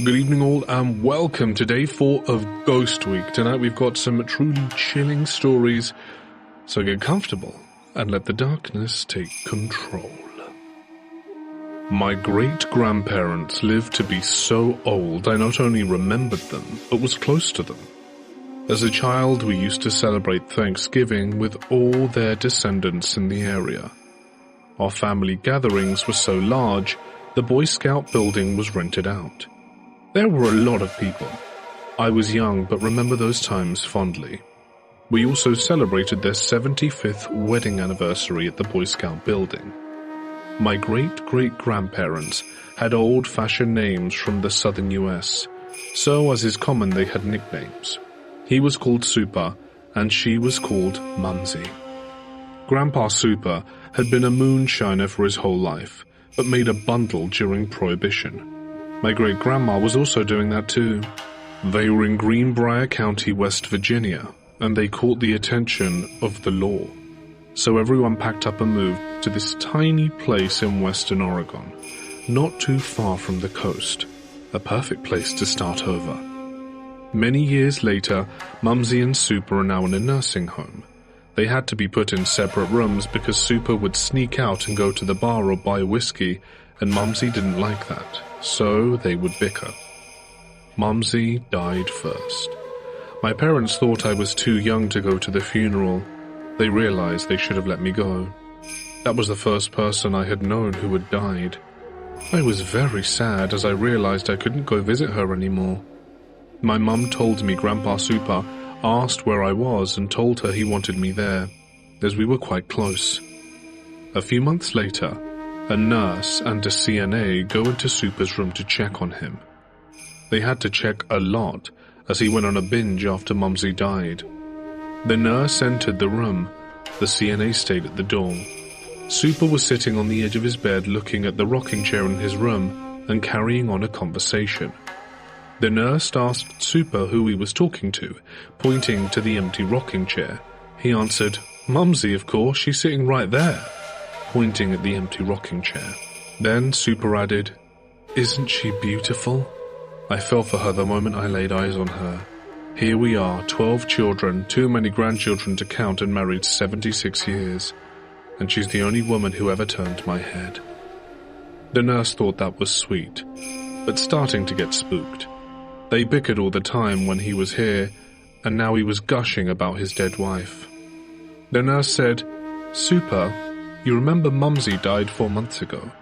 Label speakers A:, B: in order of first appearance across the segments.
A: Good evening all and welcome to day 4 of Ghost Week. Tonight we've got some truly chilling stories, so get comfortable and let the darkness take control. My great-grandparents lived to be so old I not only remembered them, but was close to them. As a child we used to celebrate Thanksgiving with all their descendants in the area. Our family gatherings were so large, the Boy Scout building was rented out. There were a lot of people. I was young but remember those times fondly. We also celebrated their 75th wedding anniversary at the Boy Scout building. My great-great-grandparents had old-fashioned names from the southern US, so as is common they had nicknames. He was called Super and she was called Mumsy. Grandpa Super had been a moonshiner for his whole life, but made a bundle during Prohibition. My great-grandma was also doing that too. They were in Greenbrier County, West Virginia, and they caught the attention of the law. So everyone packed up and moved to this tiny place in western Oregon, not too far from the coast, a perfect place to start over. Many years later, Mumsy and Super are now in a nursing home. They had to be put in separate rooms because Super would sneak out and go to the bar or buy whiskey, and Mumsy didn't like that. So they would bicker. Mumsy died first. My parents thought I was too young to go to the funeral. They realized they should have let me go. That was the first person I had known who had died. I was very sad as I realized I couldn't go visit her anymore. My mum told me Grandpa Super asked where I was and told her he wanted me there, as we were quite close. A few months later, a nurse and a CNA go into Super's room to check on him. They had to check a lot, as he went on a binge after Mumsy died. The nurse entered the room. The CNA stayed at the door. Super was sitting on the edge of his bed looking at the rocking chair in his room and carrying on a conversation. The nurse asked Super who he was talking to, pointing to the empty rocking chair. He answered, "Mumsy, of course, she's sitting right there," pointing at the empty rocking chair. Then Super added, "Isn't she beautiful?" I fell for her the moment I laid eyes on her. Here we are, 12 children, too many grandchildren to count, and married 76 years. And she's the only woman who ever turned my head. The nurse thought that was sweet, but starting to get spooked. They bickered all the time when he was here, and now he was gushing about his dead wife. The nurse said, "Super, you remember Mumsy died 4 months ago?"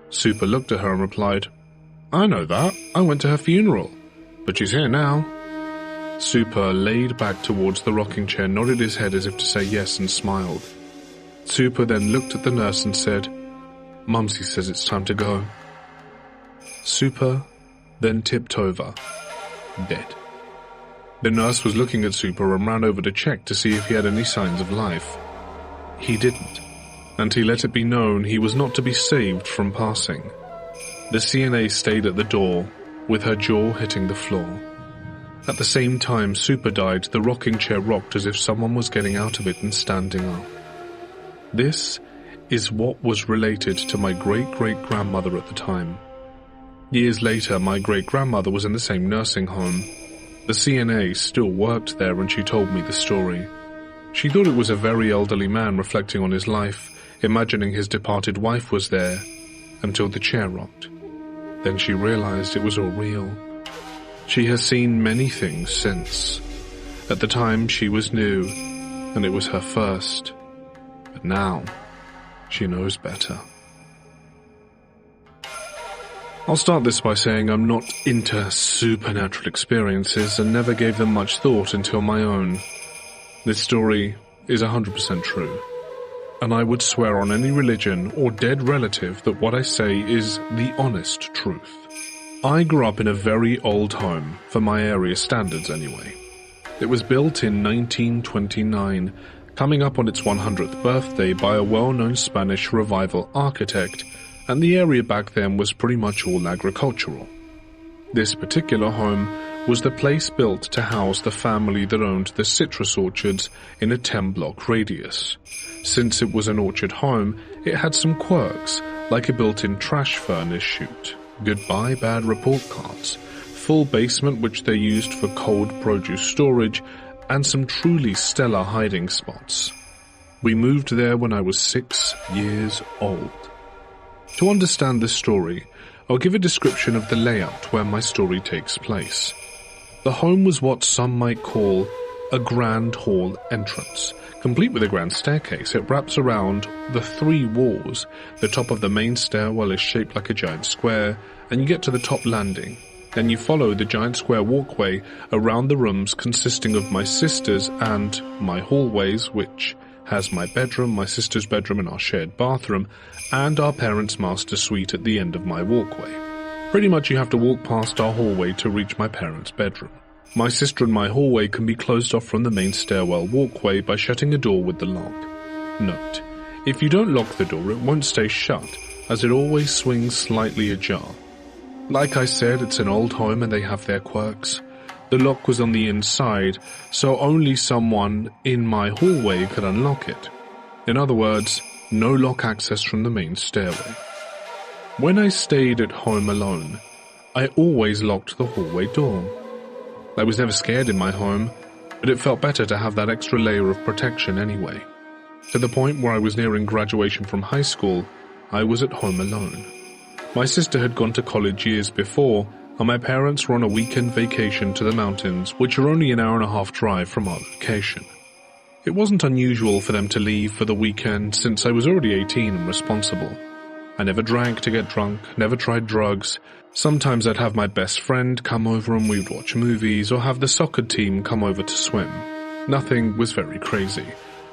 A: Super looked at her and replied, "I know that. I went to her funeral. But she's here now." Super laid back towards the rocking chair, nodded his head as if to say yes, and smiled. Super then looked at the nurse and said, "Mumsy says it's time to go." Super then tipped over, dead. The nurse was looking at Super and ran over to check to see if he had any signs of life. He didn't, and he let it be known he was not to be saved from passing. The CNA stayed at the door, with her jaw hitting the floor. At the same time Super died, the rocking chair rocked as if someone was getting out of it and standing up. This is what was related to my great-great-grandmother at the time. Years later, my great-grandmother was in the same nursing home. The CNA still worked there and she told me the story. She thought it was a very elderly man reflecting on his life, imagining his departed wife was there, until the chair rocked. Then she realized it was all real. She has seen many things since. At the time she was new, and it was her first. But now, she knows better. I'll start this by saying I'm not into supernatural experiences and never gave them much thought until my own. This story is 100% true, and I would swear on any religion or dead relative that what I say is the honest truth. I grew up in a very old home, for my area standards anyway. It was built in 1929, coming up on its 100th birthday by a well-known Spanish revival architect, and the area back then was pretty much all agricultural. This particular home was the place built to house the family that owned the citrus orchards in a 10-block radius. Since it was an orchard home, it had some quirks, like a built-in trash furnace chute. goodbye bad report cards, full basement which they used for cold produce storage, and some truly stellar hiding spots. We moved there when I was 6 years old. To understand this story, I'll give a description of the layout where my story takes place. The home was what some might call a grand hall entrance, complete with a grand staircase. It wraps around the 3 walls. The top of the main stairwell is shaped like a giant square, and you get to the top landing. Then you follow the giant square walkway around the rooms consisting of my sister's and my hallways, which has my bedroom, my sister's bedroom and our shared bathroom, and our parents' master suite at the end of my walkway. Pretty much you have to walk past our hallway to reach my parents' bedroom. My sister and my hallway can be closed off from the main stairwell walkway by shutting a door with the lock. Note, if you don't lock the door, it won't stay shut, as it always swings slightly ajar. Like I said, it's an old home and they have their quirks. The lock was on the inside, so only someone in my hallway could unlock it. In other words, no lock access from the main stairway. When I stayed at home alone, I always locked the hallway door. I was never scared in my home, but it felt better to have that extra layer of protection anyway. To the point where I was nearing graduation from high school, I was at home alone. My sister had gone to college years before, and my parents were on a weekend vacation to the mountains, which are only an hour-and-a-half drive from our location. It wasn't unusual for them to leave for the weekend since I was already 18 and responsible. I never drank to get drunk, never tried drugs. Sometimes I'd have my best friend come over and we'd watch movies, or have the soccer team come over to swim. Nothing was very crazy,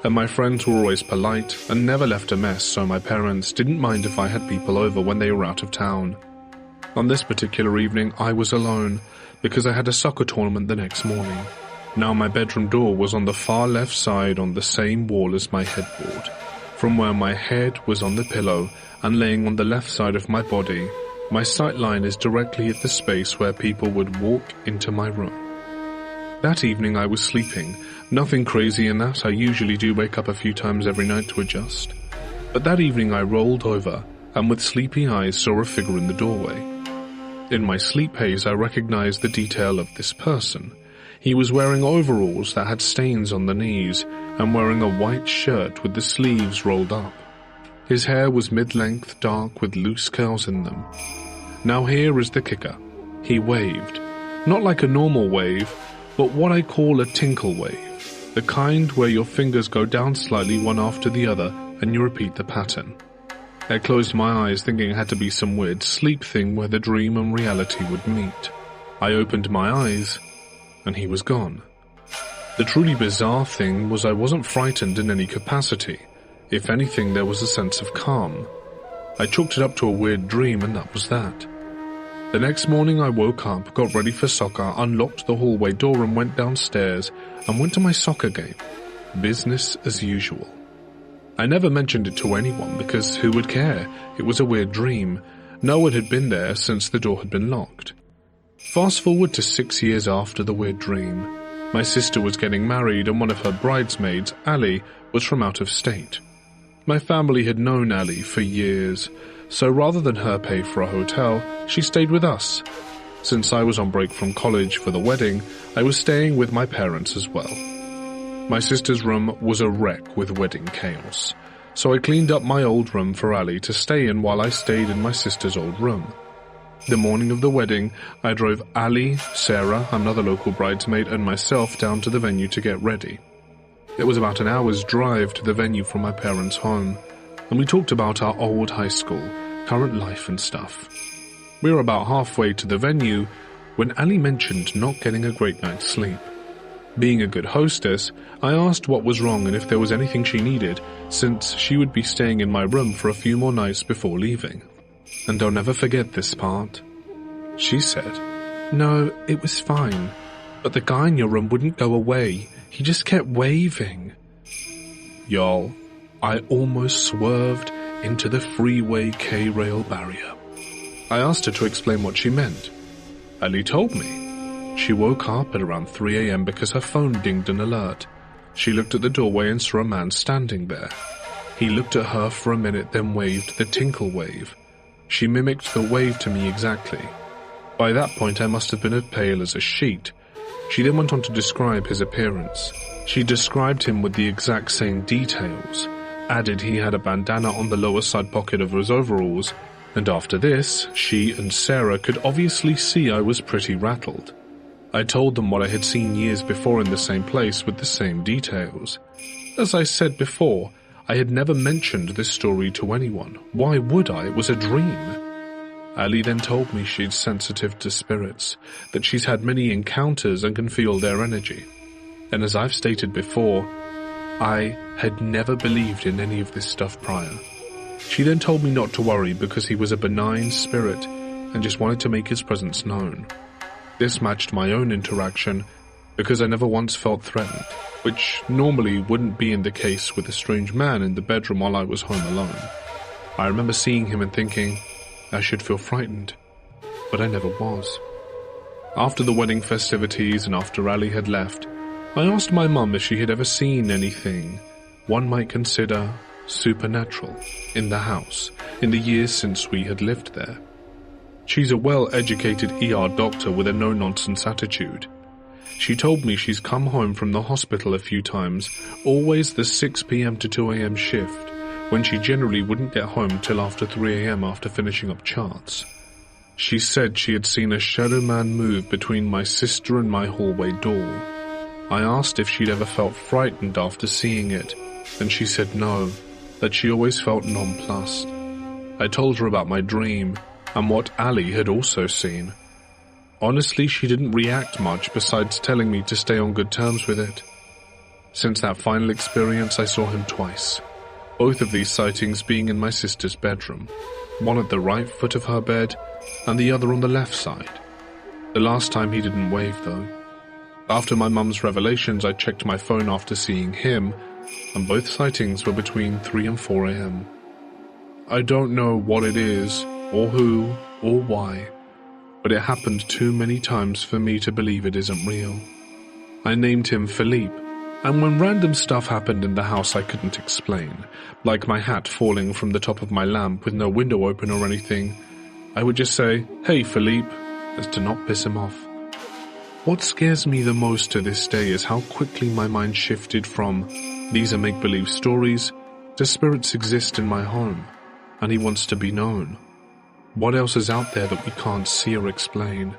A: and my friends were always polite and never left a mess, so my parents didn't mind if I had people over when they were out of town. On this particular evening, I was alone, because I had a soccer tournament the next morning. Now my bedroom door was on the far left side on the same wall as my headboard. From where my head was on the pillow and laying on the left side of my body, my sight line is directly at the space where people would walk into my room. That evening I was sleeping. Nothing crazy in that. I usually do wake up a few times every night to adjust. But that evening I rolled over and with sleepy eyes saw a figure in the doorway. In my sleep haze I recognized the detail of this person. He was wearing overalls that had stains on the knees and wearing a white shirt with the sleeves rolled up. His hair was mid-length, dark with loose curls in them. Now here is the kicker. He waved. Not like a normal wave, but what I call a tinkle wave. The kind where your fingers go down slightly one after the other and you repeat the pattern. I closed my eyes thinking it had to be some weird sleep thing where the dream and reality would meet. I opened my eyes and he was gone. The truly bizarre thing was I wasn't frightened in any capacity. If anything, there was a sense of calm. I chalked it up to a weird dream and that was that. The next morning I woke up, got ready for soccer, unlocked the hallway door and went downstairs and went to my soccer game. Business as usual. I never mentioned it to anyone because who would care? It was a weird dream. No one had been there since the door had been locked. Fast forward to 6 years after the weird dream. My sister was getting married and one of her bridesmaids, Ali, was from out of state. My family had known Ali for years, so rather than her pay for a hotel, she stayed with us. Since I was on break from college for the wedding, I was staying with my parents as well. My sister's room was a wreck with wedding chaos, so I cleaned up my old room for Ali to stay in while I stayed in my sister's old room. The morning of the wedding, I drove Ali, Sarah, another local bridesmaid, and myself down to the venue to get ready. It was about an hour's drive to the venue from my parents' home, and we talked about our old high school, current life and stuff. We were about halfway to the venue when Ali mentioned not getting a great night's sleep. Being a good hostess, I asked what was wrong and if there was anything she needed, since she would be staying in my room for a few more nights before leaving. And I'll never forget this part. She said, "No, it was fine, but the guy in your room wouldn't go away. He just kept waving." Y'all, I almost swerved into the freeway K-rail barrier. I asked her to explain what she meant. Ali told me. She woke up at around 3 a.m. because her phone dinged an alert. She looked at the doorway and saw a man standing there. He looked at her for a minute, then waved the tinkle wave. She mimicked the wave to me exactly. By that point I must have been as pale as a sheet. She then went on to describe his appearance. She described him with the exact same details, added he had a bandana on the lower side pocket of his overalls, and after this, she and Sarah could obviously see I was pretty rattled. I told them what I had seen years before in the same place with the same details. As I said before, I had never mentioned this story to anyone. Why would I? It was a dream. Ali then told me she's sensitive to spirits, that she's had many encounters and can feel their energy. And as I've stated before, I had never believed in any of this stuff prior. She then told me not to worry because he was a benign spirit and just wanted to make his presence known. This matched my own interaction because I never once felt threatened, which normally wouldn't be in the case with a strange man in the bedroom while I was home alone. I remember seeing him and thinking, I should feel frightened, but I never was. After the wedding festivities and after Ali had left, I asked my mum if she had ever seen anything one might consider supernatural in the house in the years since we had lived there. She's a well-educated ER doctor with a no-nonsense attitude. She told me she's come home from the hospital a few times, always the 6 p.m. to 2 a.m. shift, when she generally wouldn't get home till after 3 a.m. after finishing up charts. She said she had seen a shadow man move between my sister and my hallway door. I asked if she'd ever felt frightened after seeing it, and she said no, that she always felt nonplussed. I told her about my dream and what Ali had also seen. Honestly, she didn't react much besides telling me to stay on good terms with it. Since that final experience, I saw him twice, both of these sightings being in my sister's bedroom, one at the right foot of her bed and the other on the left side. The last time he didn't wave though. After my mum's revelations, I checked my phone after seeing him, and both sightings were between 3 and 4 a.m. I don't know what it is, or who, or why, but it happened too many times for me to believe it isn't real. I named him Philippe, and when random stuff happened in the house I couldn't explain, like my hat falling from the top of my lamp with no window open or anything, I would just say, "Hey Philippe," as to not piss him off. What scares me the most to this day is how quickly my mind shifted from, these are make-believe stories, to spirits exist in my home, and he wants to be known. What else is out there that we can't see or explain?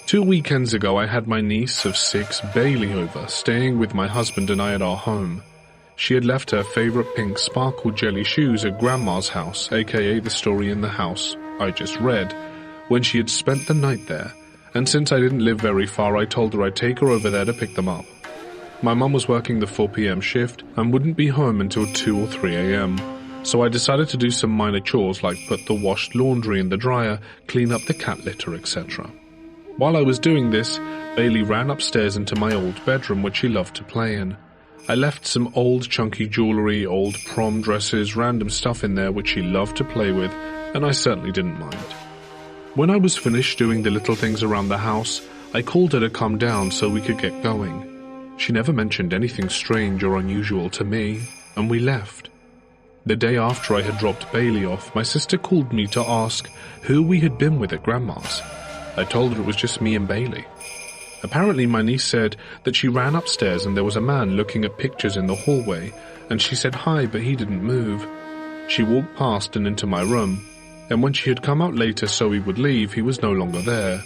A: 2 weekends ago I had my niece of 6, Bailey, over, staying with my husband and I at our home. She had left her favorite pink sparkle jelly shoes at Grandma's house, aka the story in the house I just read, when she had spent the night there, and since I didn't live very far I told her I'd take her over there to pick them up. My mum was working the 4 p.m. shift and wouldn't be home until 2 or 3 a.m., so I decided to do some minor chores like put the washed laundry in the dryer, clean up the cat litter, etc. While I was doing this, Bailey ran upstairs into my old bedroom which she loved to play in. I left some old chunky jewellery, old prom dresses, random stuff in there which she loved to play with, and I certainly didn't mind. When I was finished doing the little things around the house, I called her to come down so we could get going. She never mentioned anything strange or unusual to me, and we left. The day after I had dropped Bailey off, my sister called me to ask who we had been with at Grandma's. I told her it was just me and Bailey. Apparently my niece said that she ran upstairs and there was a man looking at pictures in the hallway, and she said hi but he didn't move. She walked past and into my room, and when she had come out later so we would leave, he was no longer there.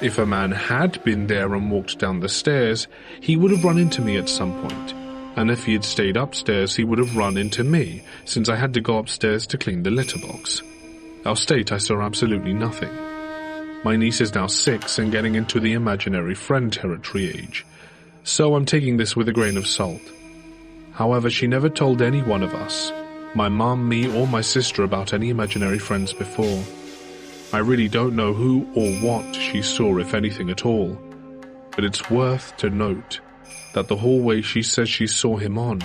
A: If a man had been there and walked down the stairs, he would have run into me at some point. And if he had stayed upstairs, he would have run into me, since I had to go upstairs to clean the litter box. I'll state I saw absolutely nothing. My niece is now 6 and getting into the imaginary friend territory age, so I'm taking this with a grain of salt. However, she never told any one of us, my mum, me, or my sister, about any imaginary friends before. I really don't know who or what she saw, if anything at all, but it's worth to note that the hallway she says she saw him on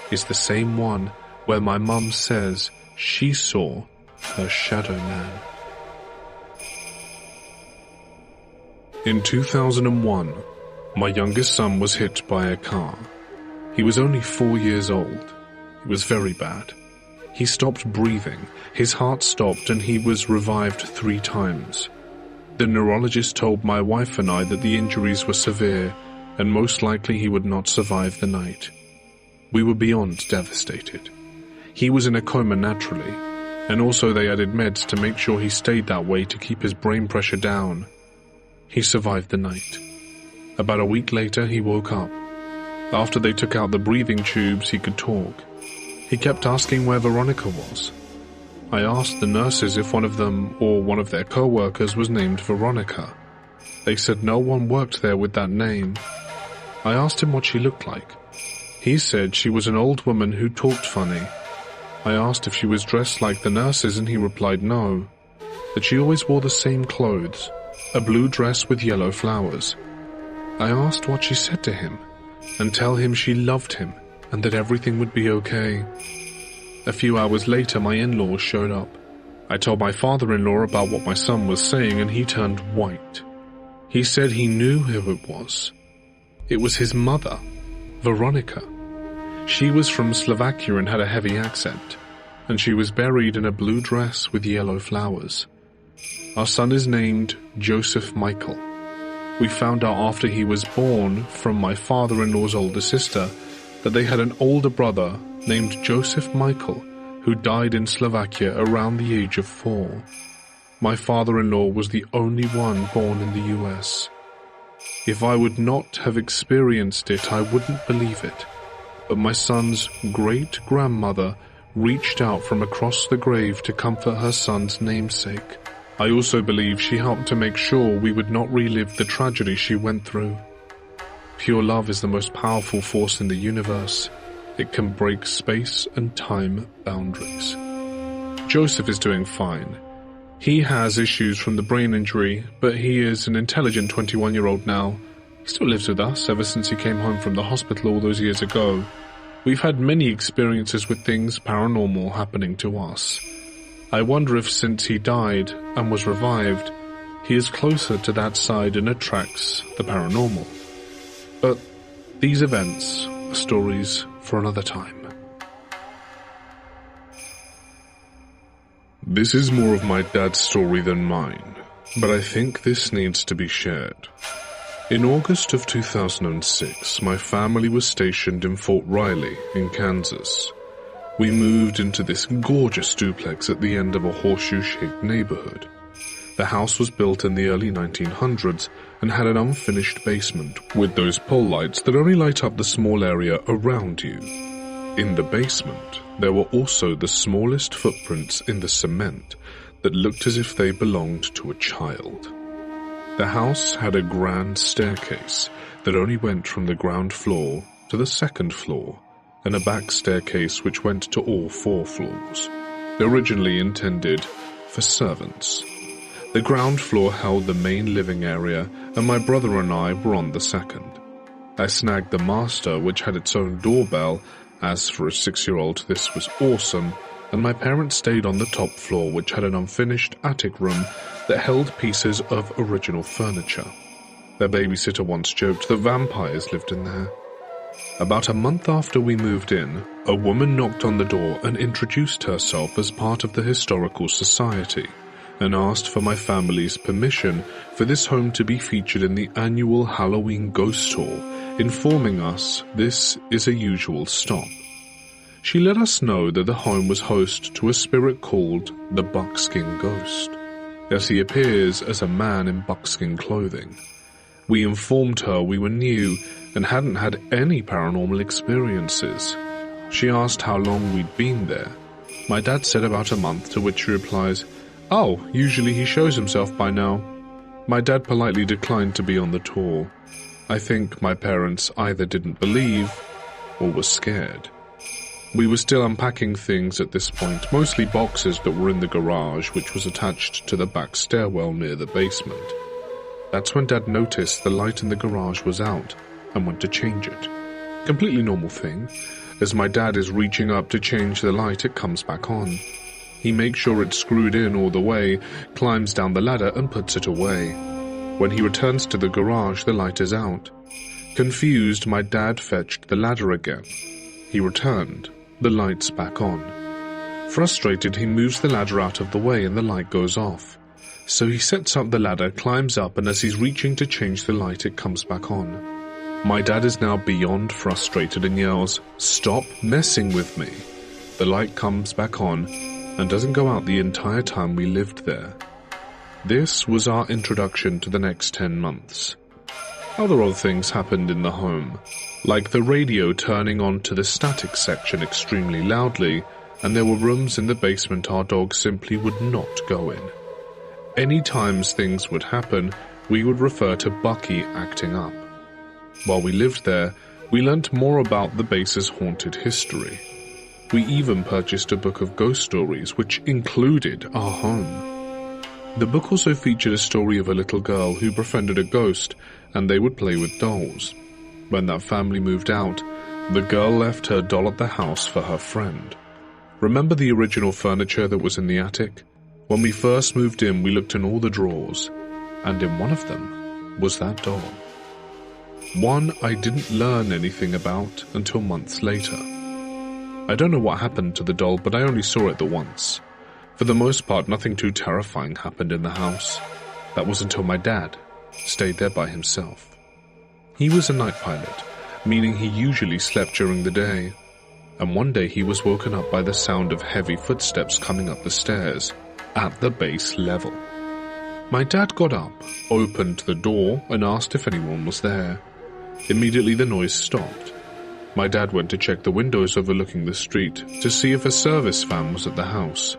A: is the same one where my mum says she saw her shadow man. In 2001, my youngest son was hit by a car. He was only 4 years old. It was very bad. He stopped breathing, his heart stopped, and he was revived 3 times. The neurologist told my wife and I that the injuries were severe, and most likely he would not survive the night. We were beyond devastated. He was in a coma naturally, and also they added meds to make sure he stayed that way to keep his brain pressure down. He survived the night. About a week later, he woke up. After they took out the breathing tubes, he could talk. He kept asking where Veronica was. I asked the nurses if one of them or one of their co-workers was named Veronica. They said no one worked there with that name. I asked him what she looked like. He said she was an old woman who talked funny. I asked if she was dressed like the nurses and he replied no, that she always wore the same clothes, a blue dress with yellow flowers. I asked what she said to him and tell him she loved him and that everything would be okay. A few hours later, my in-laws showed up. I told my father-in-law about what my son was saying and he turned white. He said he knew who it was. It was his mother, Veronica. She was from Slovakia and had a heavy accent, and she was buried in a blue dress with yellow flowers. Our son is named Joseph Michael. We found out after he was born from my father-in-law's older sister that they had an older brother named Joseph Michael who died in Slovakia around the age of 4. My father-in-law was the only one born in the US. If I would not have experienced it, I wouldn't believe it. But my son's great-grandmother reached out from across the grave to comfort her son's namesake. I also believe she helped to make sure we would not relive the tragedy she went through. Pure love is the most powerful force in the universe. It can break space and time boundaries. Joseph is doing fine. He has issues from the brain injury, but he is an intelligent 21-year-old now. He still lives with us ever since he came home from the hospital all those years ago. We've had many experiences with things paranormal happening to us. I wonder if since he died and was revived, he is closer to that side and attracts the paranormal. But these events are stories for another time. This is more of my dad's story than mine, but I think this needs to be shared. In August of 2006, my family was stationed in Fort Riley in Kansas. We moved into this gorgeous duplex at the end of a horseshoe-shaped neighborhood. The house was built in the early 1900s and had an unfinished basement with those pole lights that only light up the small area around you. In the basement, there were also the smallest footprints in the cement that looked as if they belonged to a child. The house had a grand staircase that only went from the ground floor to the 2nd floor, and a back staircase which went to all 4 floors, originally intended for servants. The ground floor held the main living area, and my brother and I were on the 2nd. I snagged the master, which had its own doorbell. As for a 6-year-old, this was awesome, and my parents stayed on the top floor, which had an unfinished attic room that held pieces of original furniture. Their babysitter once joked that vampires lived in there. About a month after we moved in, a woman knocked on the door and introduced herself as part of the Historical Society, and asked for my family's permission for this home to be featured in the annual Halloween Ghost Tour, informing us this is a usual stop. She let us know that the home was host to a spirit called the Buckskin Ghost, as he appears as a man in buckskin clothing. We informed her we were new and hadn't had any paranormal experiences. She asked how long we'd been there. My dad said about a month, to which she replies, "Oh, usually he shows himself by now." My dad politely declined to be on the tour. I think my parents either didn't believe or were scared. We were still unpacking things at this point, mostly boxes that were in the garage, which was attached to the back stairwell near the basement. That's when Dad noticed the light in the garage was out and went to change it. Completely normal thing. As my dad is reaching up to change the light, it comes back on. He makes sure it's screwed in all the way, climbs down the ladder and puts it away. When he returns to the garage, the light is out. Confused, my dad fetched the ladder again. He returned. The light's back on. Frustrated, he moves the ladder out of the way and the light goes off. So he sets up the ladder, climbs up, and as he's reaching to change the light, it comes back on. My dad is now beyond frustrated and yells, "Stop messing with me." The light comes back on and doesn't go out the entire time we lived there. This was our introduction to the next 10 months. Other odd things happened in the home, like the radio turning on to the static section extremely loudly, and there were rooms in the basement our dog simply would not go in. Any times things would happen, we would refer to Bucky acting up. While we lived there, we learnt more about the base's haunted history. We even purchased a book of ghost stories, which included our home. The book also featured a story of a little girl who befriended a ghost, and they would play with dolls. When that family moved out, the girl left her doll at the house for her friend. Remember the original furniture that was in the attic? When we first moved in, we looked in all the drawers, and in one of them was that doll. One I didn't learn anything about until months later. I don't know what happened to the doll, but I only saw it the once. For the most part, nothing too terrifying happened in the house. That was until my dad stayed there by himself. He was a night pilot, meaning he usually slept during the day. And one day he was woken up by the sound of heavy footsteps coming up the stairs at the base level. My dad got up, opened the door, and asked if anyone was there. Immediately the noise stopped. My dad went to check the windows overlooking the street to see if a service van was at the house.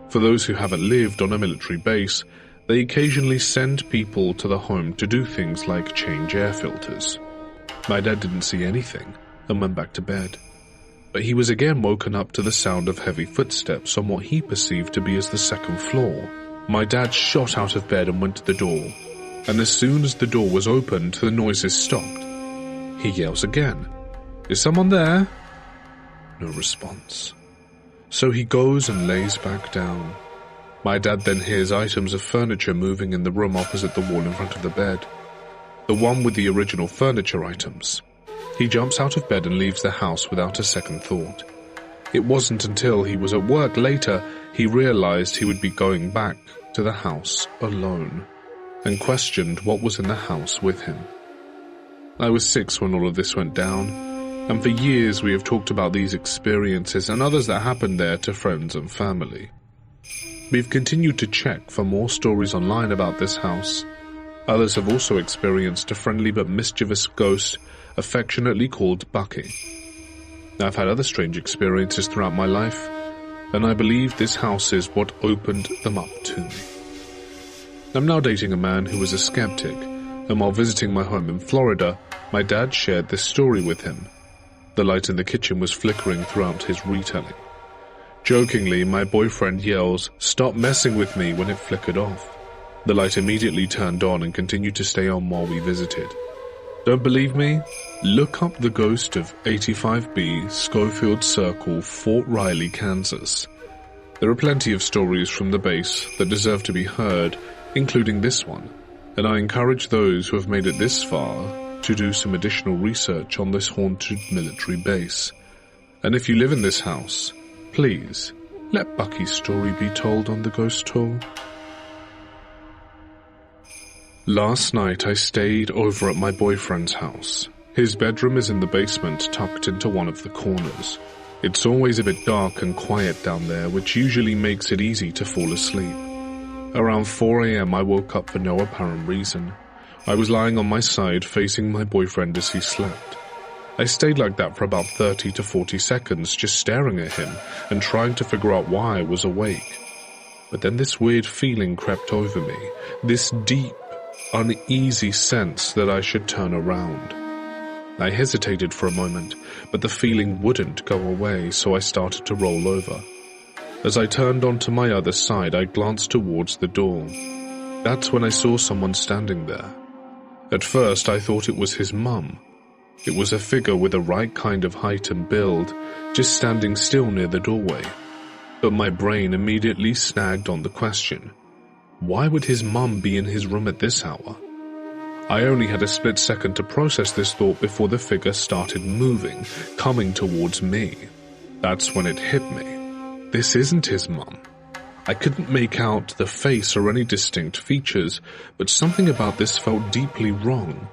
A: For those who haven't lived on a military base, they occasionally send people to the home to do things like change air filters. My dad didn't see anything and went back to bed. But he was again woken up to the sound of heavy footsteps on what he perceived to be as the second floor. My dad shot out of bed and went to the door, and as soon as the door was opened, the noises stopped. He yells again, "Is someone there?" No response. So he goes and lays back down. My dad then hears items of furniture moving in the room opposite the wall in front of the bed. The one with the original furniture items. He jumps out of bed and leaves the house without a second thought. It wasn't until he was at work later he realized he would be going back to the house alone, and questioned what was in the house with him. I was 6 when all of this went down, and for years we have talked about these experiences and others that happened there to friends and family. We've continued to check for more stories online about this house. Others have also experienced a friendly but mischievous ghost affectionately called Bucky. I've had other strange experiences throughout my life, and I believe this house is what opened them up to me. I'm now dating a man who was a skeptic, and while visiting my home in Florida, my dad shared this story with him. The light in the kitchen was flickering throughout his retelling. Jokingly, my boyfriend yells, "Stop messing with me," when it flickered off. The light immediately turned on and continued to stay on while we visited. Don't believe me? Look up the ghost of 85B Schofield Circle, Fort Riley, Kansas. There are plenty of stories from the base that deserve to be heard, including this one, and I encourage those who have made it this far to do some additional research on this haunted military base. And if you live in this house, please let Bucky's story be told on the ghost tour. Last night I stayed over at my boyfriend's house. His bedroom is in the basement, tucked into one of the corners. It's always a bit dark and quiet down there, which usually makes it easy to fall asleep. Around 4 a.m. I woke up for no apparent reason. I was lying on my side facing my boyfriend as he slept. I stayed like that for about 30 to 40 seconds, just staring at him and trying to figure out why I was awake. But then this weird feeling crept over me, this deep, uneasy sense that I should turn around. I hesitated for a moment, but the feeling wouldn't go away, so I started to roll over. As I turned onto my other side, I glanced towards the door. That's when I saw someone standing there. At first, I thought it was his mum. It was a figure with the right kind of height and build, just standing still near the doorway. But my brain immediately snagged on the question. Why would his mum be in his room at this hour? I only had a split second to process this thought before the figure started moving, coming towards me. That's when it hit me. This isn't his mum. I couldn't make out the face or any distinct features, but something about this felt deeply wrong.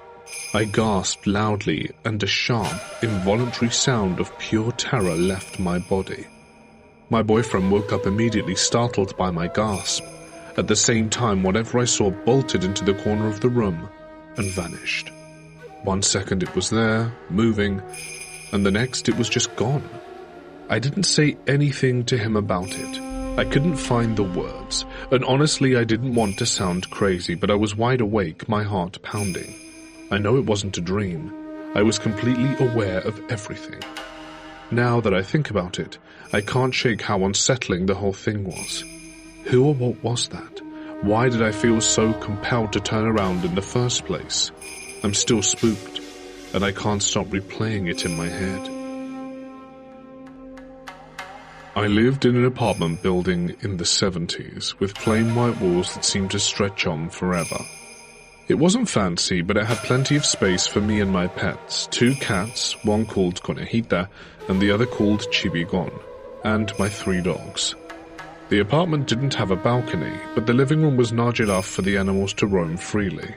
A: I gasped loudly, and a sharp, involuntary sound of pure terror left my body. My boyfriend woke up immediately, startled by my gasp. At the same time, whatever I saw bolted into the corner of the room and vanished. 1 second it was there, moving, and the next it was just gone. I didn't say anything to him about it. I couldn't find the words, and honestly I didn't want to sound crazy, but I was wide awake, my heart pounding. I know it wasn't a dream. I was completely aware of everything. Now that I think about it, I can't shake how unsettling the whole thing was. Who or what was that? Why did I feel so compelled to turn around in the first place? I'm still spooked, and I can't stop replaying it in my head. I lived in an apartment building in the 70s, with plain white walls that seemed to stretch on forever. It wasn't fancy, but it had plenty of space for me and my pets, 2 cats, one called Conejita and the other called Chibigon, and my 3 dogs. The apartment didn't have a balcony, but the living room was large enough for the animals to roam freely.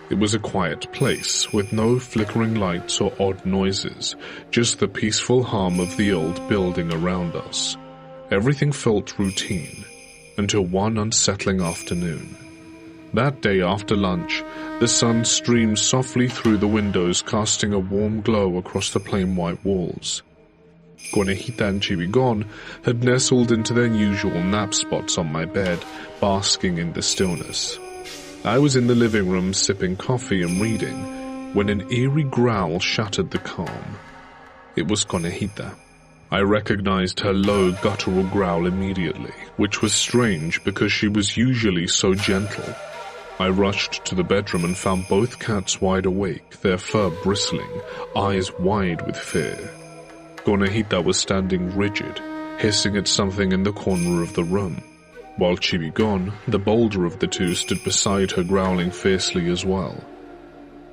A: It was a quiet place, with no flickering lights or odd noises, just the peaceful hum of the old building around us. Everything felt routine, until one unsettling afternoon. That day after lunch, the sun streamed softly through the windows, casting a warm glow across the plain white walls. Conejita and Chibigon had nestled into their usual nap spots on my bed, basking in the stillness. I was in the living room sipping coffee and reading, when an eerie growl shattered the calm. It was Conejita. I recognized her low, guttural growl immediately, which was strange because she was usually so gentle. I rushed to the bedroom and found both cats wide awake, their fur bristling, eyes wide with fear. Conejita was standing rigid, hissing at something in the corner of the room, while Chibigon, the bolder of the two, stood beside her growling fiercely as well.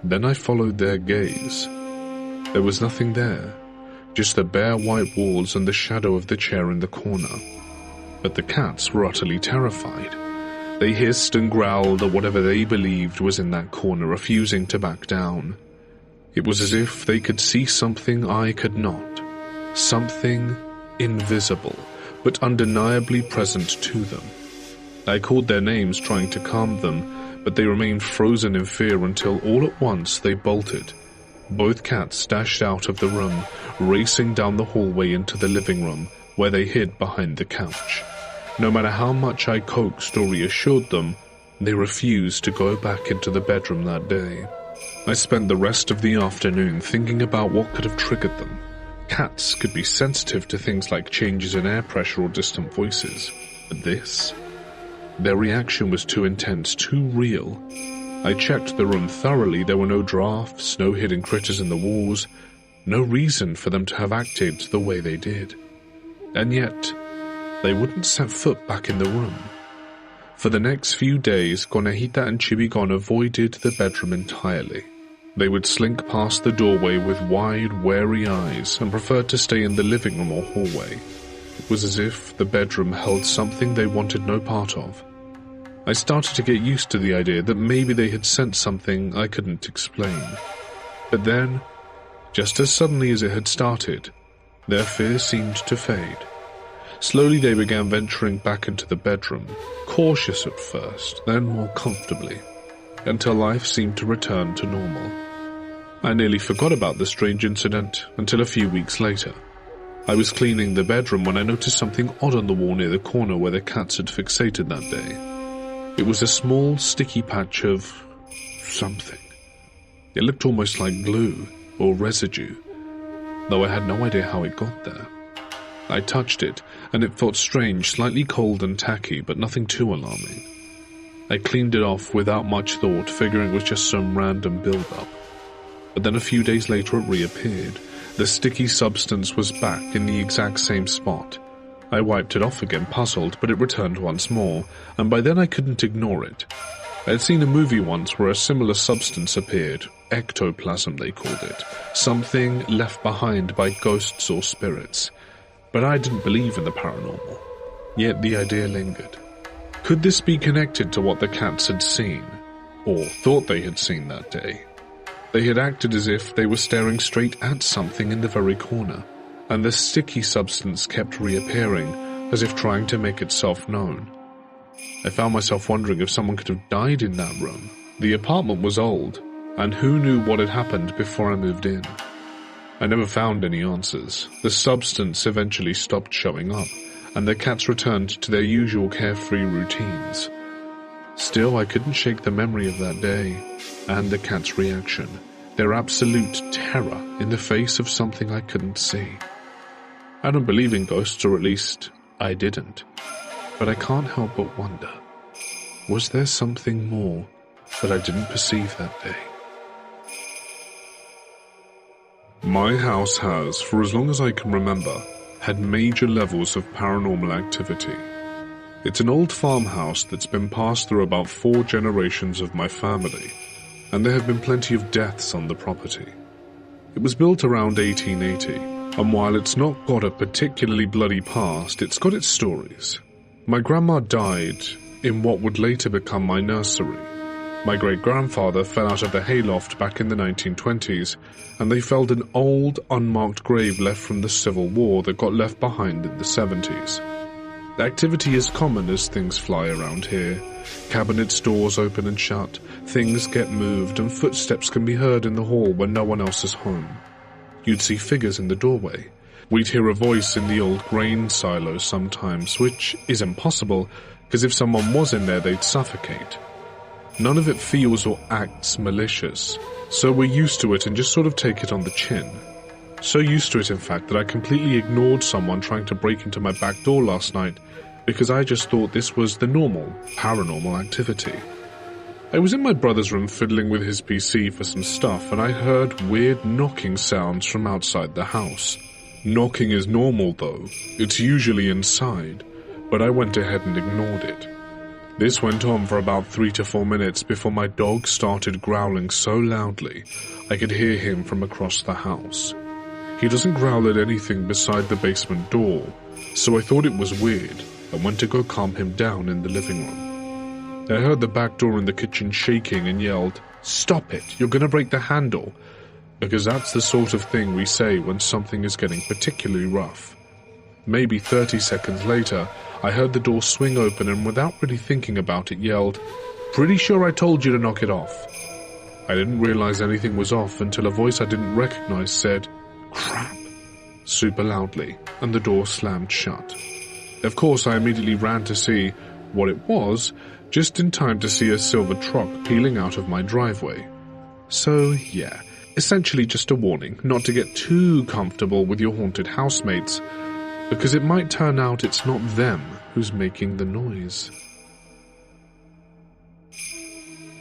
A: Then I followed their gaze. There was nothing there, just the bare white walls and the shadow of the chair in the corner. But the cats were utterly terrified. They hissed and growled at whatever they believed was in that corner, refusing to back down. It was as if they could see something I could not. Something invisible, but undeniably present to them. I called their names, trying to calm them, but they remained frozen in fear until all at once they bolted. Both cats dashed out of the room, racing down the hallway into the living room, where they hid behind the couch. No matter how much I coaxed or reassured them, they refused to go back into the bedroom that day. I spent the rest of the afternoon thinking about what could have triggered them. Cats could be sensitive to things like changes in air pressure or distant voices, but this? Their reaction was too intense, too real. I checked the room thoroughly. There were no drafts, no hidden critters in the walls, no reason for them to have acted the way they did. And yet, they wouldn't set foot back in the room. For the next few days, Conejita and Chibigon avoided the bedroom entirely. They would slink past the doorway with wide, wary eyes and preferred to stay in the living room or hallway. It was as if the bedroom held something they wanted no part of. I started to get used to the idea that maybe they had sensed something I couldn't explain. But then, just as suddenly as it had started, their fear seemed to fade. Slowly they began venturing back into the bedroom, cautious at first, then more comfortably, until life seemed to return to normal. I nearly forgot about the strange incident until a few weeks later. I was cleaning the bedroom when I noticed something odd on the wall near the corner where the cats had fixated that day. It was a small, sticky patch of something. It looked almost like glue or residue, though I had no idea how it got there. I touched it, and it felt strange, slightly cold and tacky, but nothing too alarming. I cleaned it off without much thought, figuring it was just some random build-up. But then a few days later it reappeared. The sticky substance was back in the exact same spot. I wiped it off again, puzzled, but it returned once more, and by then I couldn't ignore it. I had seen a movie once where a similar substance appeared, ectoplasm they called it, something left behind by ghosts or spirits. But I didn't believe in the paranormal, yet the idea lingered. Could this be connected to what the cats had seen, or thought they had seen that day? They had acted as if they were staring straight at something in the very corner, and the sticky substance kept reappearing, as if trying to make itself known. I found myself wondering if someone could have died in that room. The apartment was old, and who knew what had happened before I moved in? I never found any answers. The substance eventually stopped showing up, and the cats returned to their usual carefree routines. Still, I couldn't shake the memory of that day, and the cats' reaction, their absolute terror in the face of something I couldn't see. I don't believe in ghosts, or at least, I didn't. But I can't help but wonder, was there something more that I didn't perceive that day? My house has, for as long as I can remember, had major levels of paranormal activity. It's an old farmhouse that's been passed through about 4 generations of my family, and there have been plenty of deaths on the property. It was built around 1880, and while it's not got a particularly bloody past, it's got its stories. My grandma died in what would later become my nursery. My great-grandfather fell out of the hayloft back in the 1920s, and they found an old, unmarked grave left from the Civil War that got left behind in the 70s. The activity is common as things fly around here. Cabinets' doors open and shut, things get moved, and footsteps can be heard in the hall when no one else is home. You'd see figures in the doorway. We'd hear a voice in the old grain silo sometimes, which is impossible, because if someone was in there, they'd suffocate. None of it feels or acts malicious, so we're used to it and just sort of take it on the chin. So used to it, in fact, that I completely ignored someone trying to break into my back door last night because I just thought this was the normal, paranormal activity. I was in my brother's room fiddling with his PC for some stuff, and I heard weird knocking sounds from outside the house. Knocking is normal, though. It's usually inside, but I went ahead and ignored it. This went on for about 3 to 4 minutes before my dog started growling so loudly I could hear him from across the house. He doesn't growl at anything beside the basement door, so I thought it was weird and went to go calm him down in the living room. I heard the back door in the kitchen shaking and yelled, "Stop it, you're gonna break the handle," because that's the sort of thing we say when something is getting particularly rough. Maybe 30 seconds later, I heard the door swing open and without really thinking about it yelled, "Pretty sure I told you to knock it off." I didn't realize anything was off until a voice I didn't recognize said, "Crap," super loudly, and the door slammed shut. Of course, I immediately ran to see what it was, just in time to see a silver truck peeling out of my driveway. So, yeah, essentially just a warning not to get too comfortable with your haunted housemates, because it might turn out it's not them who's making the noise.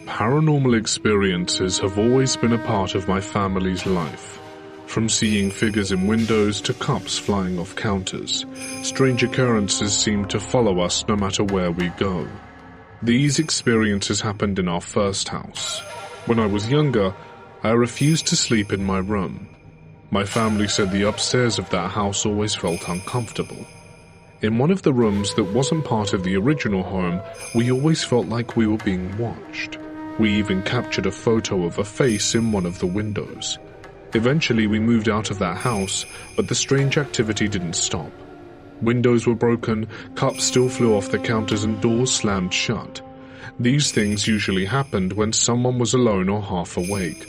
A: Paranormal experiences have always been a part of my family's life. From seeing figures in windows to cups flying off counters, strange occurrences seem to follow us no matter where we go. These experiences happened in our first house. When I was younger, I refused to sleep in my room. My family said the upstairs of that house always felt uncomfortable. In one of the rooms that wasn't part of the original home, we always felt like we were being watched. We even captured a photo of a face in one of the windows. Eventually we moved out of that house, but the strange activity didn't stop. Windows were broken, cups still flew off the counters, and doors slammed shut. These things usually happened when someone was alone or half awake.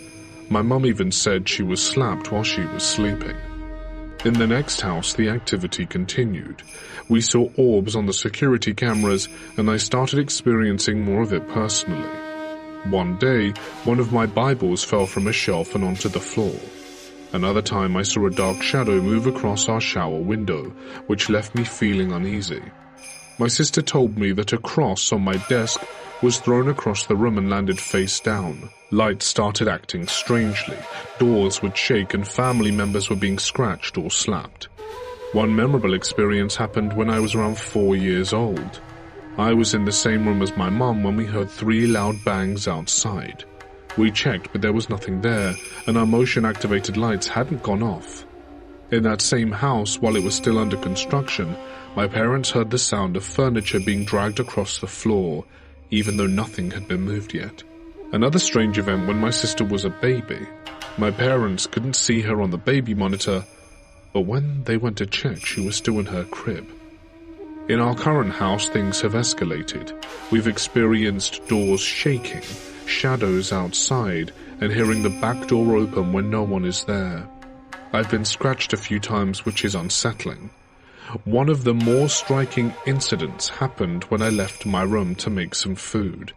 A: My mum even said she was slapped while she was sleeping. In the next house, the activity continued. We saw orbs on the security cameras, and I started experiencing more of it personally. One day, one of my Bibles fell from a shelf and onto the floor. Another time I saw a dark shadow move across our shower window, which left me feeling uneasy. My sister told me that a cross on my desk was thrown across the room and landed face down. Lights started acting strangely, doors would shake, and family members were being scratched or slapped. One memorable experience happened when I was around 4 years old. I was in the same room as my mum when we heard 3 loud bangs outside. We checked, but there was nothing there, and our motion-activated lights hadn't gone off. In that same house, while it was still under construction, my parents heard the sound of furniture being dragged across the floor, even though nothing had been moved yet. Another strange event when my sister was a baby. My parents couldn't see her on the baby monitor, but when they went to check, she was still in her crib. In our current house, things have escalated. We've experienced doors shaking, shadows outside, and hearing the back door open when no one is there. I've been scratched a few times, which is unsettling. One of the more striking incidents happened when I left my room to make some food.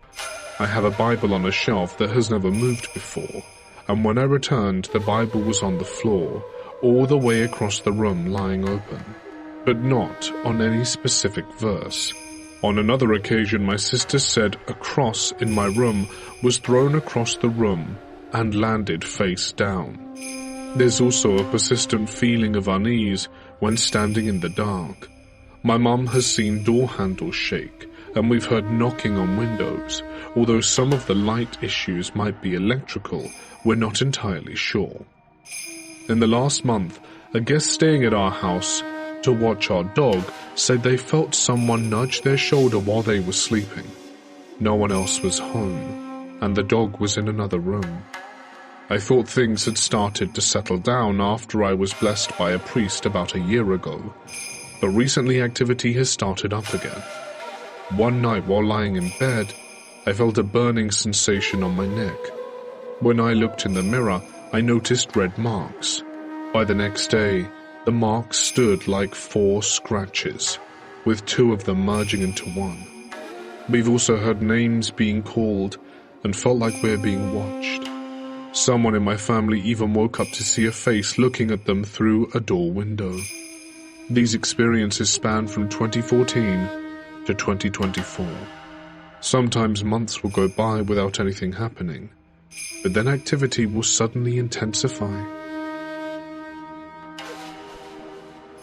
A: I have a Bible on a shelf that has never moved before, and when I returned, the Bible was on the floor, all the way across the room lying open, but not on any specific verse. On another occasion, my sister said a cross in my room was thrown across the room and landed face down. There's also a persistent feeling of unease when standing in the dark. My mum has seen door handles shake, and we've heard knocking on windows. Although some of the light issues might be electrical, we're not entirely sure. In the last month, a guest staying at our house to watch our dog said they felt someone nudge their shoulder while they were sleeping. No one else was home, and the dog was in another room. I thought things had started to settle down after I was blessed by a priest about a year ago, but recently activity has started up again. One night while lying in bed, I felt a burning sensation on my neck. When I looked in the mirror, I noticed red marks. By the next day, the marks stood like 4 scratches, with 2 of them merging into one. We've also heard names being called and felt like we're being watched. Someone in my family even woke up to see a face looking at them through a door window. These experiences span from 2014 to 2024. Sometimes months will go by without anything happening, but then activity will suddenly intensify.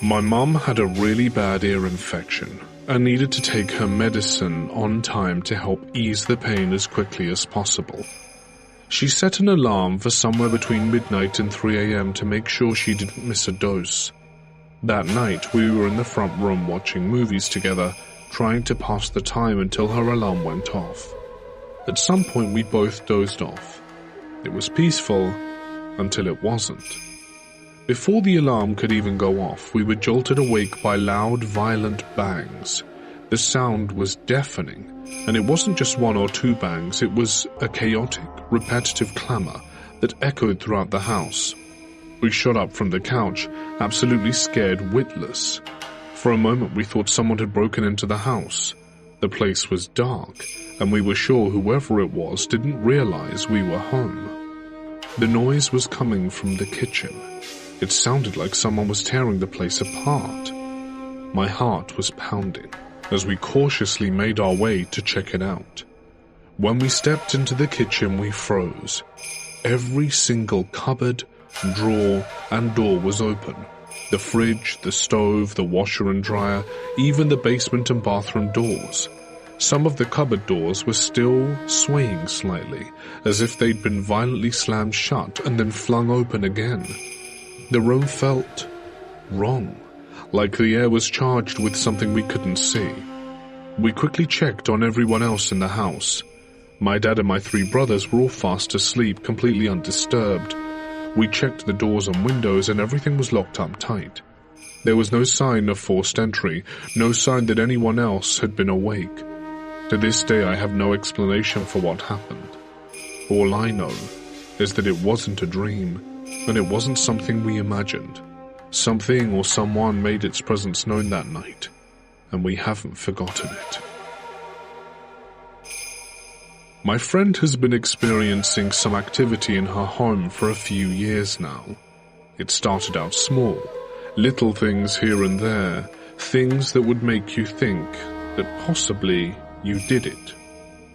A: My mum had a really bad ear infection and needed to take her medicine on time to help ease the pain as quickly as possible. She set an alarm for somewhere between midnight and 3 a.m. to make sure she didn't miss a dose. That night, we were in the front room watching movies together, trying to pass the time until her alarm went off. At some point, we both dozed off. It was peaceful until it wasn't. Before the alarm could even go off, we were jolted awake by loud, violent bangs. The sound was deafening, and it wasn't just 1 or 2 bangs, it was a chaotic, repetitive clamor that echoed throughout the house. We shot up from the couch, absolutely scared witless. For a moment we thought someone had broken into the house. The place was dark, and we were sure whoever it was didn't realize we were home. The noise was coming from the kitchen. It sounded like someone was tearing the place apart. My heart was pounding as we cautiously made our way to check it out. When we stepped into the kitchen, we froze. Every single cupboard, drawer, and door was open. The fridge, the stove, the washer and dryer, even the basement and bathroom doors. Some of the cupboard doors were still swaying slightly, as if they'd been violently slammed shut and then flung open again. The room felt wrong, like the air was charged with something we couldn't see. We quickly checked on everyone else in the house. My dad and my 3 brothers were all fast asleep, completely undisturbed. We checked the doors and windows and everything was locked up tight. There was no sign of forced entry, no sign that anyone else had been awake. To this day, I have no explanation for what happened. All I know is that it wasn't a dream, and it wasn't something we imagined. Something or someone made its presence known that night, and we haven't forgotten it. My friend has been experiencing some activity in her home for a few years now. It started out small, little things here and there, things that would make you think that possibly you did it,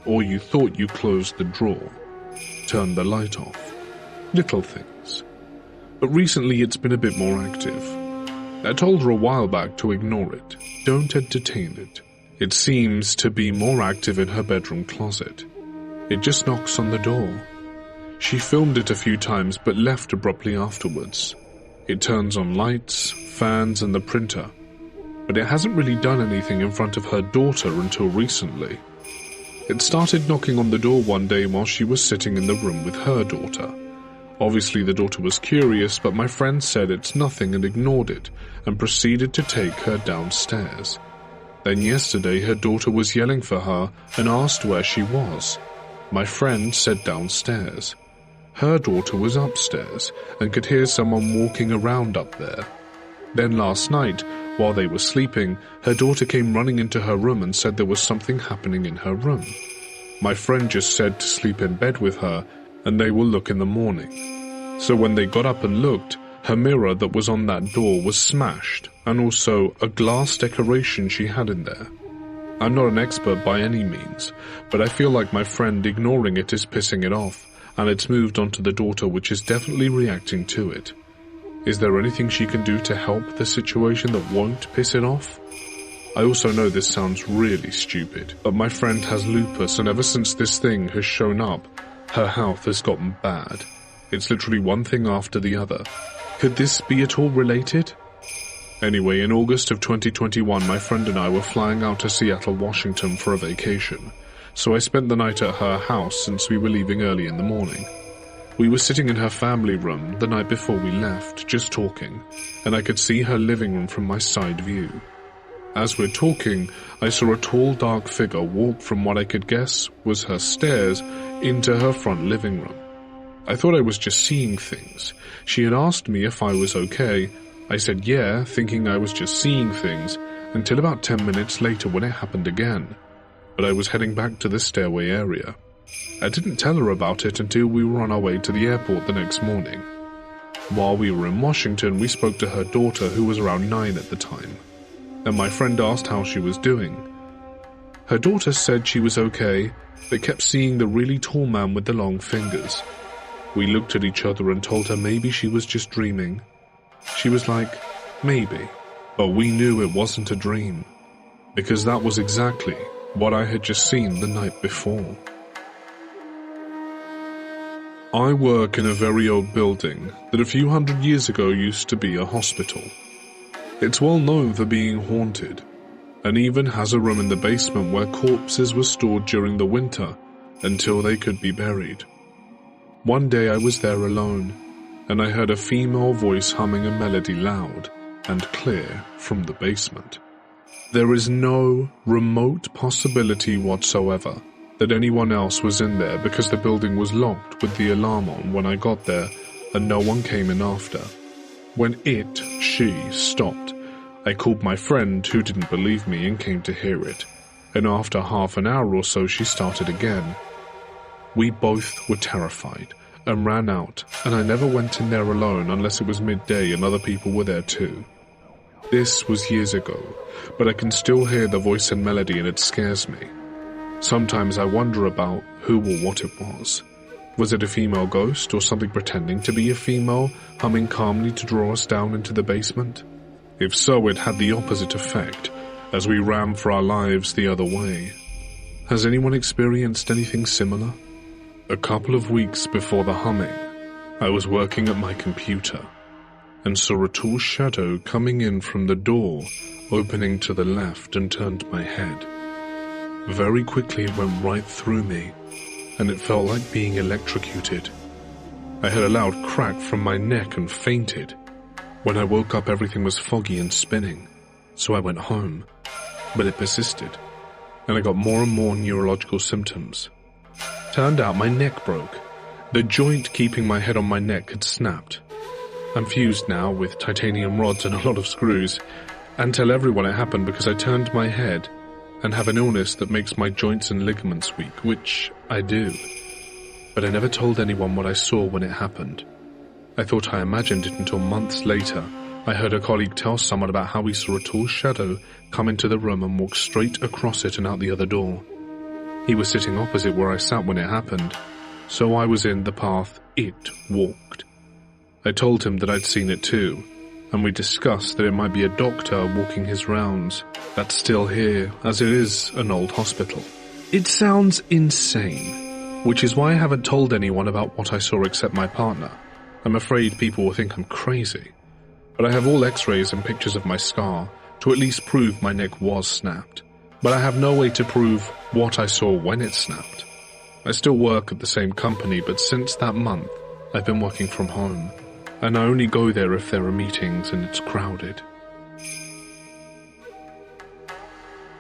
A: or you thought you closed the drawer, turned the light off, little things. But recently it's been a bit more active. I told her a while back to ignore it, don't entertain it. It seems to be more active in her bedroom closet. It just knocks on the door. She filmed it a few times but left abruptly afterwards. It turns on lights, fans, and the printer, but it hasn't really done anything in front of her daughter until recently. It started knocking on the door one day while she was sitting in the room with her daughter. Obviously the daughter was curious, but my friend said it's nothing and ignored it, and proceeded to take her downstairs. Then yesterday her daughter was yelling for her and asked where she was. My friend said downstairs. Her daughter was upstairs and could hear someone walking around up there. Then last night, while they were sleeping, her daughter came running into her room and said there was something happening in her room. My friend just said to sleep in bed with her and they will look in the morning. So when they got up and looked, her mirror that was on that door was smashed, and also a glass decoration she had in there. I'm not an expert by any means, but I feel like my friend ignoring it is pissing it off, and it's moved on to the daughter, which is definitely reacting to it. Is there anything she can do to help the situation that won't piss it off? I also know this sounds really stupid, but my friend has lupus, and ever since this thing has shown up, her health has gotten bad. It's literally one thing after the other. Could this be at all related? Anyway, in August of 2021, my friend and I were flying out to Seattle, Washington for a vacation, so I spent the night at her house since we were leaving early in the morning. We were sitting in her family room the night before we left, just talking, and I could see her living room from my side view. As we're talking, I saw a tall, dark figure walk from what I could guess was her stairs into her front living room. I thought I was just seeing things. She had asked me if I was okay. I said yeah, thinking I was just seeing things, until about 10 minutes later when it happened again. But I was heading back to the stairway area. I didn't tell her about it until we were on our way to the airport the next morning. While we were in Washington, we spoke to her daughter, who was around 9 at the time. And my friend asked how she was doing. Her daughter said she was okay, but kept seeing the really tall man with the long fingers. We looked at each other and told her maybe she was just dreaming. She was like, maybe, but we knew it wasn't a dream, because that was exactly what I had just seen the night before. I work in a very old building that a few hundred years ago used to be a hospital. It's well known for being haunted, and even has a room in the basement where corpses were stored during the winter until they could be buried. One day I was there alone, and I heard a female voice humming a melody loud and clear from the basement. There is no remote possibility whatsoever that anyone else was in there, because the building was locked with the alarm on when I got there, and no one came in after. When she stopped, I called my friend, who didn't believe me and came to hear it, and after half an hour or so she started again. We both were terrified and ran out, and I never went in there alone unless it was midday and other people were there too. This was years ago, but I can still hear the voice and melody, and it scares me. Sometimes I wonder about who or what it was. Was it a female ghost or something pretending to be a female, humming calmly to draw us down into the basement? If so, it had the opposite effect, as we ran for our lives the other way. Has anyone experienced anything similar? A couple of weeks before the humming, I was working at my computer, and saw a tall shadow coming in from the door, opening to the left, and turned my head. Very quickly it went right through me, and it felt like being electrocuted. I heard a loud crack from my neck and fainted. When I woke up, everything was foggy and spinning, so I went home, but it persisted, and I got more and more neurological symptoms. Turned out my neck broke. The joint keeping my head on my neck had snapped. I'm fused now with titanium rods and a lot of screws, and tell everyone it happened because I turned my head and have an illness that makes my joints and ligaments weak, which I do. But I never told anyone what I saw when it happened. I thought I imagined it until months later I heard a colleague tell someone about how he saw a tall shadow come into the room and walk straight across it and out the other door. He was sitting opposite where I sat when it happened, so I was in the path it walked. I told him that I'd seen it too, and we discussed that it might be a doctor walking his rounds that's still here, as it is an old hospital. It sounds insane, which is why I haven't told anyone about what I saw except my partner. I'm afraid people will think I'm crazy. but I have all x-rays and pictures of my scar to at least prove my neck was snapped, but I have no way to prove what I saw when it snapped. I still work at the same company, but since that month, I've been working from home, and I only go there if there are meetings and it's crowded.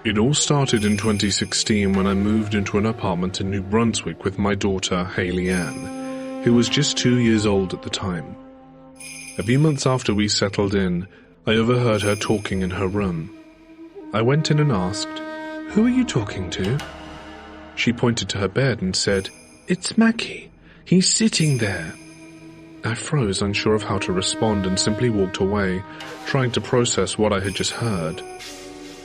A: It all started in 2016 when I moved into an apartment in New Brunswick with my daughter, Hayley Ann, who was just 2 years old at the time. A few months after we settled in, I overheard her talking in her room. I went in and asked, "Who are you talking to?" She pointed to her bed and said, "It's Mackie. He's sitting there." I froze, unsure of how to respond, and simply walked away, trying to process what I had just heard.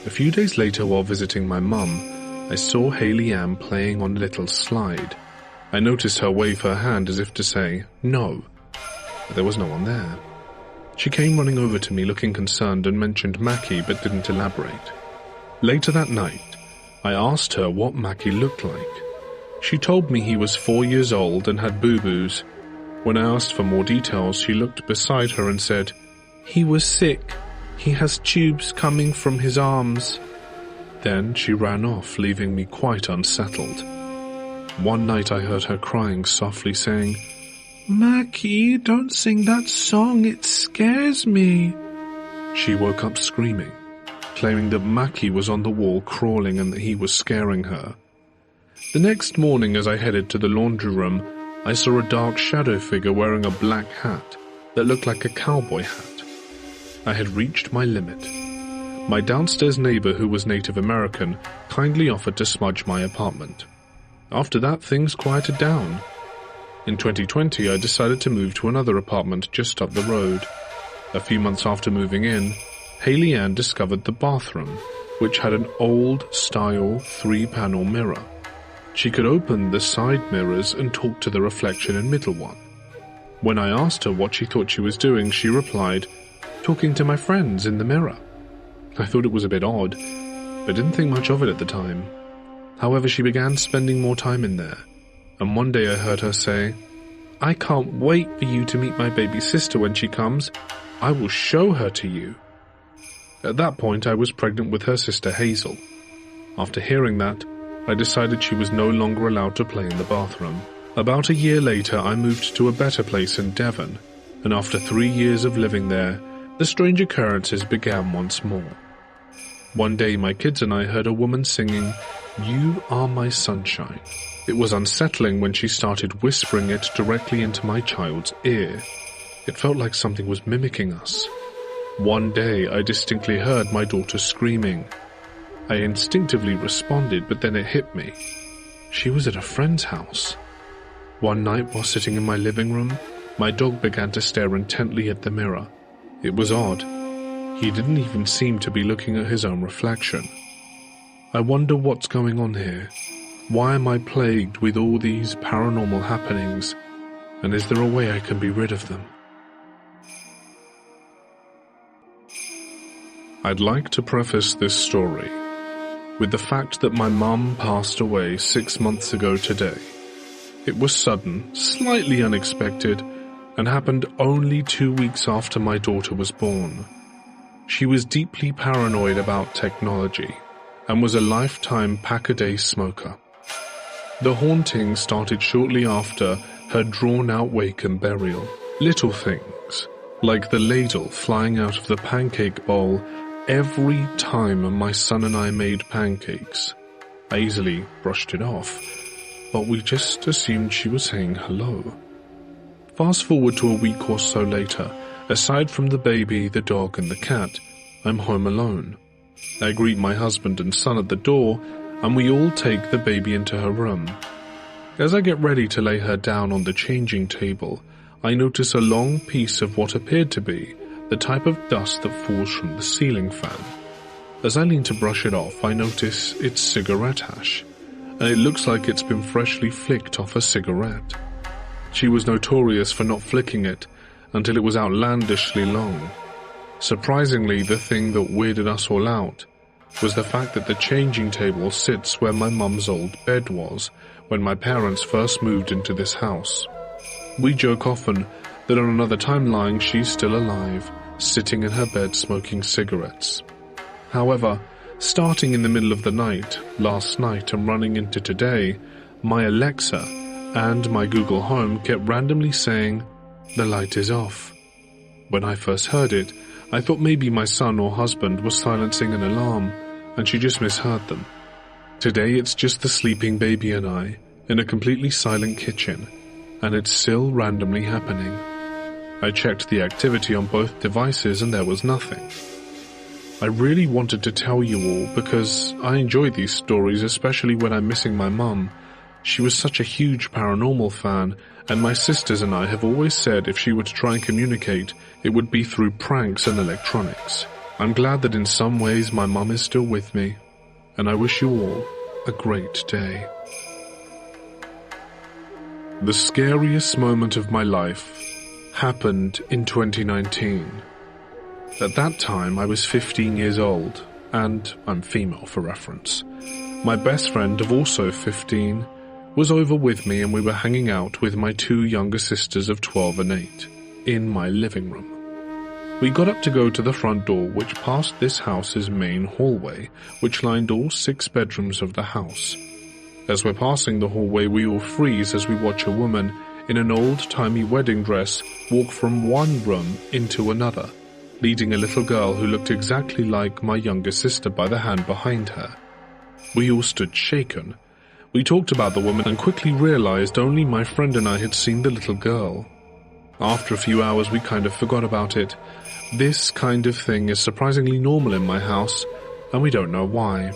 A: A few days later, while visiting my mum, I saw Hayley Ann playing on a little slide. I noticed her wave her hand as if to say, "No," but there was no one there. She came running over to me looking concerned and mentioned Mackie but didn't elaborate. Later that night, I asked her what Mackie looked like. She told me he was 4 years old and had boo-boos. When I asked for more details, she looked beside her and said, "He was sick. He has tubes coming from his arms." Then she ran off, leaving me quite unsettled. One night I heard her crying softly, saying, "Mackie, don't sing that song, it scares me." She woke up screaming, claiming that Mackie was on the wall crawling and that he was scaring her. The next morning, as I headed to the laundry room, I saw a dark shadow figure wearing a black hat that looked like a cowboy hat. I had reached my limit. My downstairs neighbor, who was Native American, kindly offered to smudge my apartment. After that, things quieted down. In 2020, I decided to move to another apartment just up the road. A few months after moving in, Hayley Ann discovered the bathroom, which had an old-style 3-panel mirror. She could open the side mirrors and talk to the reflection in middle one. When I asked her what she thought she was doing, she replied, "Talking to my friends in the mirror." I thought it was a bit odd, but didn't think much of it at the time. However, she began spending more time in there, and one day I heard her say, "I can't wait for you to meet my baby sister when she comes. I will show her to you." At that point, I was pregnant with her sister Hazel. After hearing that, I decided she was no longer allowed to play in the bathroom. About a year later, I moved to a better place in Devon, and after 3 years of living there, the strange occurrences began once more. One day, my kids and I heard a woman singing, "You Are My Sunshine." It was unsettling when she started whispering it directly into my child's ear. It felt like something was mimicking us. One day, I distinctly heard my daughter screaming. I instinctively responded, but then it hit me. She was at a friend's house. One night, while sitting in my living room, my dog began to stare intently at the mirror. It was odd. He didn't even seem to be looking at his own reflection. I wonder what's going on here. Why am I plagued with all these paranormal happenings? And is there a way I can be rid of them? I'd like to preface this story with the fact that my mum passed away 6 months ago today. It was sudden, slightly unexpected, and happened only 2 weeks after my daughter was born. She was deeply paranoid about technology and was a lifetime pack-a-day smoker. The haunting started shortly after her drawn-out wake and burial. Little things, like the ladle flying out of the pancake bowl every time my son and I made pancakes. I easily brushed it off, but we just assumed she was saying hello. Fast forward to a week or so later, aside from the baby, the dog and the cat, I'm home alone. I greet my husband and son at the door, and we all take the baby into her room. As I get ready to lay her down on the changing table, I notice a long piece of what appeared to be the type of dust that falls from the ceiling fan. As I lean to brush it off, I notice it's cigarette ash, and it looks like it's been freshly flicked off a cigarette. She was notorious for not flicking it until it was outlandishly long. Surprisingly, the thing that weirded us all out was the fact that the changing table sits where my mum's old bed was when my parents first moved into this house. We joke often that on another timeline she's still alive, sitting in her bed smoking cigarettes. However, starting in the middle of the night, last night and running into today, my Alexa and my Google Home kept randomly saying, "The light is off." When I first heard it, I thought maybe my son or husband was silencing an alarm, and she just misheard them. Today it's just the sleeping baby and I, in a completely silent kitchen, and it's still randomly happening. I checked the activity on both devices and there was nothing. I really wanted to tell you all because I enjoy these stories, especially when I'm missing my mum. She was such a huge paranormal fan, and my sisters and I have always said if she were to try and communicate, it would be through pranks and electronics. I'm glad that in some ways my mum is still with me, and I wish you all a great day. The scariest moment of my life happened in 2019. At that time, I was 15 years old, and I'm female for reference. My best friend, of also 15, was over with me and we were hanging out with my two younger sisters of 12 and 8 in my living room. We got up to go to the front door, which passed this house's main hallway, which lined all 6 bedrooms of the house. As we're passing the hallway, we all freeze as we watch a woman in an old-timey wedding dress walk from one room into another, leading a little girl who looked exactly like my younger sister by the hand behind her. We all stood shaken. We talked about the woman and quickly realized only my friend and I had seen the little girl. After a few hours, we kind of forgot about it. This kind of thing is surprisingly normal in my house, and we don't know why.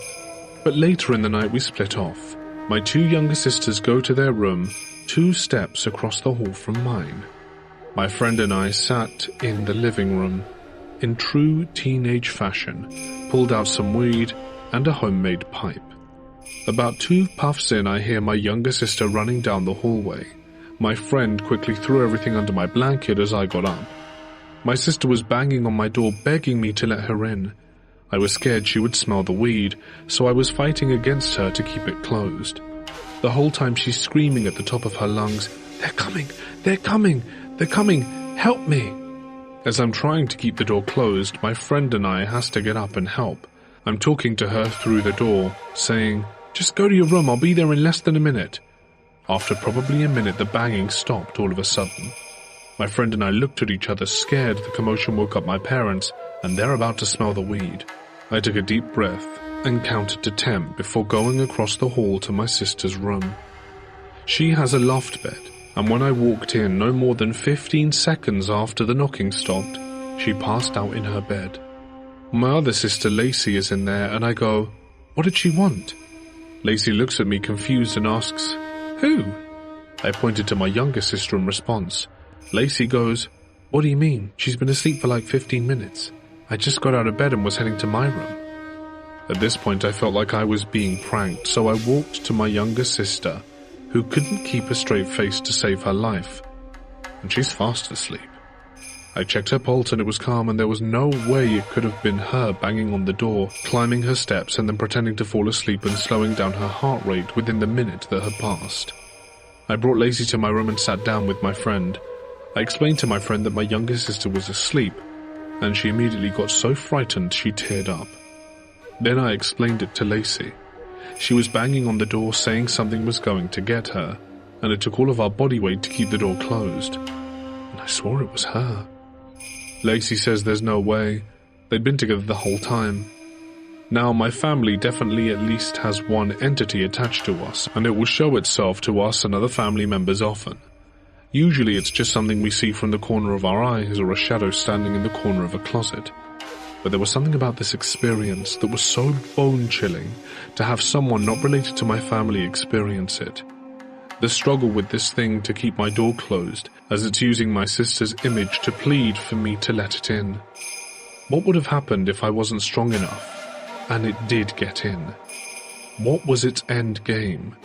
A: But later in the night, we split off. My two younger sisters go to their room, 2 steps across the hall from mine. My friend and I sat in the living room. In true teenage fashion, pulled out some weed and a homemade pipe. About 2 puffs in, I hear my younger sister running down the hallway. My friend quickly threw everything under my blanket as I got up. My sister was banging on my door, begging me to let her in. I was scared she would smell the weed, so I was fighting against her to keep it closed. The whole time she's screaming at the top of her lungs, "They're coming! They're coming! They're coming! Help me!" As I'm trying to keep the door closed, my friend and I has to get up and help. I'm talking to her through the door, saying, "Just go to your room, I'll be there in less than a minute." After probably a minute, the banging stopped all of a sudden. My friend and I looked at each other, scared the commotion woke up my parents, and they're about to smell the weed. I took a deep breath and counted to 10 before going across the hall to my sister's room. She has a loft bed, and when I walked in no more than 15 seconds after the knocking stopped, she passed out in her bed. My other sister Lacey is in there, and I go, "What did she want?" Lacey looks at me confused and asks, "Who?" I pointed to my younger sister in response. Lacey goes, "What do you mean? She's been asleep for like 15 minutes. I just got out of bed and was heading to my room." At this point I felt like I was being pranked, so I walked to my younger sister, who couldn't keep a straight face to save her life. And she's fast asleep. I checked her pulse and it was calm, and there was no way it could have been her banging on the door, climbing her steps and then pretending to fall asleep and slowing down her heart rate within the minute that had passed. I brought Lacey to my room and sat down with my friend. I explained to my friend that my younger sister was asleep, and she immediately got so frightened she teared up. Then I explained it to Lacey. She was banging on the door saying something was going to get her, and it took all of our body weight to keep the door closed. And I swore it was her. Lacey says there's no way. They'd been together the whole time. Now my family definitely at least has one entity attached to us, and it will show itself to us and other family members often. Usually it's just something we see from the corner of our eyes or a shadow standing in the corner of a closet. But there was something about this experience that was so bone-chilling to have someone not related to my family experience it. The struggle with this thing to keep my door closed, as it's using my sister's image to plead for me to let it in. What would have happened if I wasn't strong enough, and it did get in? What was its end game?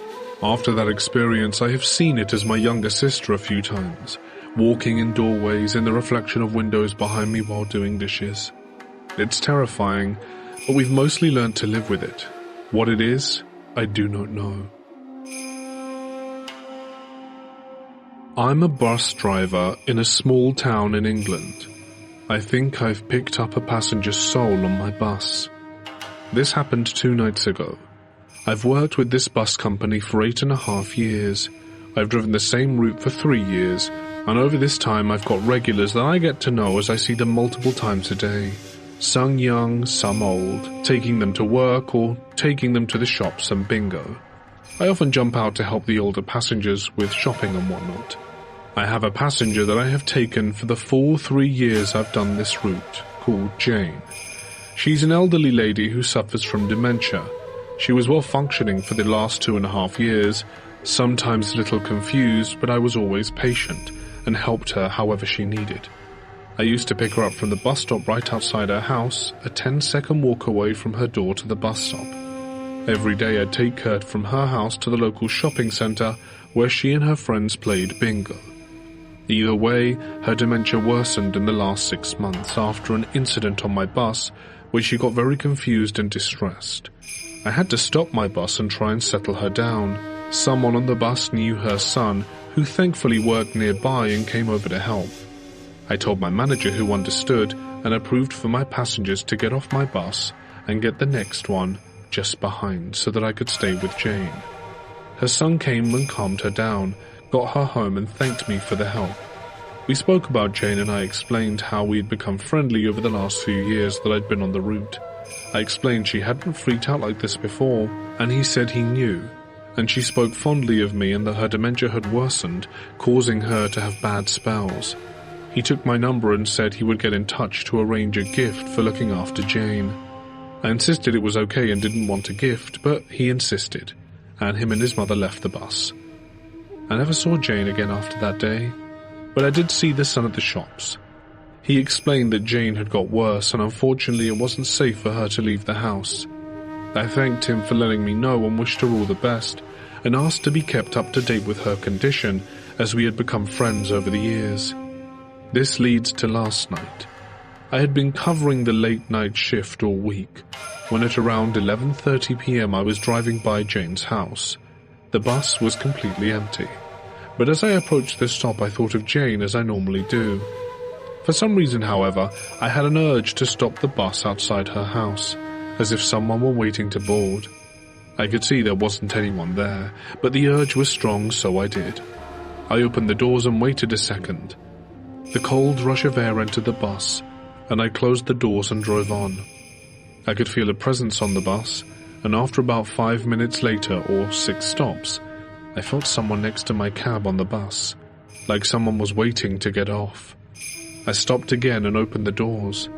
A: After that experience, I have seen it as my younger sister a few times, walking in doorways in the reflection of windows behind me while doing dishes. It's terrifying, but we've mostly learned to live with it. What it is, I do not know. I'm a bus driver in a small town in England. I think I've picked up a passenger's soul on my bus. This happened 2 nights ago. I've worked with this bus company for 8.5 years. I've driven the same route for 3 years, and over this time I've got regulars that I get to know as I see them multiple times a day. Some young, some old, taking them to work or taking them to the shops and bingo. I often jump out to help the older passengers with shopping and whatnot. I have a passenger that I have taken for the full 3 years I've done this route, called Jane. She's an elderly lady who suffers from dementia. She was well functioning for the last 2.5 years, sometimes a little confused, but I was always patient and helped her however she needed. I used to pick her up from the bus stop right outside her house, a 10-second walk away from her door to the bus stop. Every day I'd take her from her house to the local shopping centre where she and her friends played bingo. Either way, her dementia worsened in the last 6 months after an incident on my bus where she got very confused and distressed. I had to stop my bus and try and settle her down. Someone on the bus knew her son, who thankfully worked nearby and came over to help. I told my manager, who understood, and approved for my passengers to get off my bus and get the next one just behind so that I could stay with Jane. Her son came and calmed her down, got her home and thanked me for the help. We spoke about Jane and I explained how we had become friendly over the last few years that I'd been on the route. I explained she hadn't freaked out like this before, and he said he knew, and she spoke fondly of me and that her dementia had worsened, causing her to have bad spells. He took my number and said he would get in touch to arrange a gift for looking after Jane. I insisted it was okay and didn't want a gift, but he insisted, and him and his mother left the bus. I never saw Jane again after that day, but I did see the son at the shops. He explained that Jane had got worse and unfortunately it wasn't safe for her to leave the house. I thanked him for letting me know and wished her all the best, and asked to be kept up to date with her condition as we had become friends over the years. This leads to last night. I had been covering the late night shift all week, when at around 11:30 p.m. I was driving by Jane's house. The bus was completely empty, but as I approached the stop I thought of Jane as I normally do. For some reason, however, I had an urge to stop the bus outside her house, as if someone were waiting to board. I could see there wasn't anyone there, but the urge was strong, so I did. I opened the doors and waited a second. The cold rush of air entered the bus, and I closed the doors and drove on. I could feel a presence on the bus, and after about 5 minutes later, or 6 stops, I felt someone next to my cab on the bus, like someone was waiting to get off. I stopped again and opened the doors.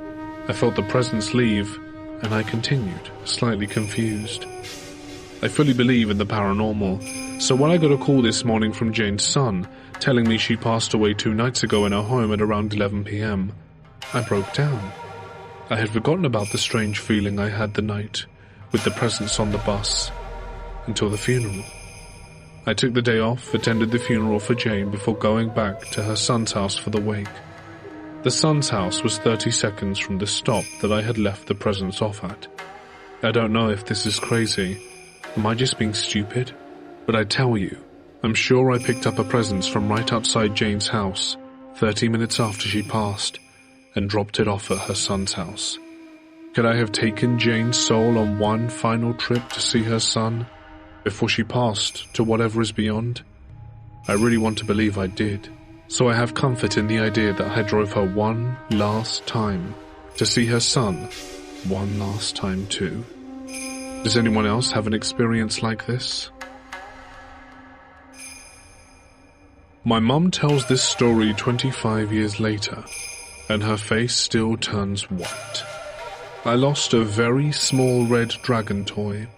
A: I felt the presence leave, and I continued, slightly confused. I fully believe in the paranormal, so when I got a call this morning from Jane's son, telling me she passed away 2 nights ago in her home at around 11 p.m., I broke down. I had forgotten about the strange feeling I had the night, with the presence on the bus, until the funeral. I took the day off, attended the funeral for Jane before going back to her son's house for the wake. The son's house was 30 seconds from the stop that I had left the presence off at. I don't know if this is crazy. Am I just being stupid? But I tell you, I'm sure I picked up a presence from right outside Jane's house, 30 minutes after she passed, and dropped it off at her son's house. Could I have taken Jane's soul on one final trip to see her son, before she passed to whatever is beyond? I really want to believe I did, so I have comfort in the idea that I drove her one last time to see her son one last time too. Does anyone else have an experience like this? My mum tells this story 25 years later, and her face still turns white. I lost a very small red dragon toy.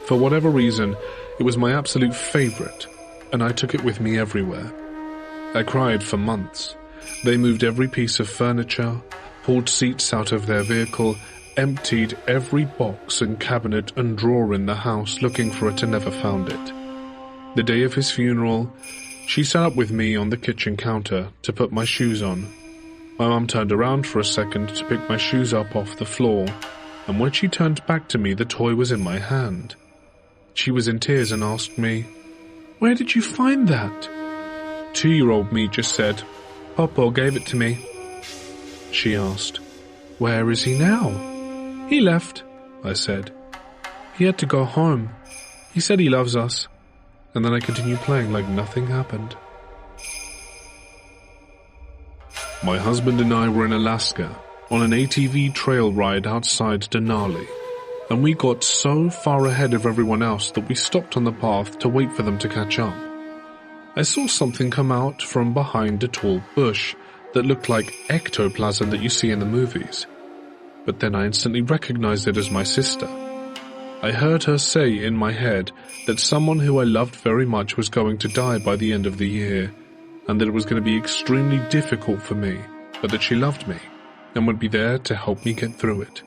A: For whatever reason, it was my absolute favorite, and I took it with me everywhere. I cried for months. They moved every piece of furniture, pulled seats out of their vehicle, emptied every box and cabinet and drawer in the house looking for it and never found it. The day of his funeral, she sat up with me on the kitchen counter to put my shoes on. My mum turned around for a second to pick my shoes up off the floor, and when she turned back to me, the toy was in my hand. She was in tears and asked me, "Where did you find that?" 2-year-old me just said, "Papa gave it to me." she asked. Where is he now? He left, I said. He had to go home. He said he loves us. And then I continued playing like nothing happened. My husband and I were in Alaska on an ATV trail ride outside Denali, and we got so far ahead of everyone else that we stopped on the path to wait for them to catch up. I saw something come out from behind a tall bush that looked like ectoplasm that you see in the movies, but then I instantly recognized it as my sister. I heard her say in my head that someone who I loved very much was going to die by the end of the year, and that it was going to be extremely difficult for me, but that she loved me and would be there to help me get through it.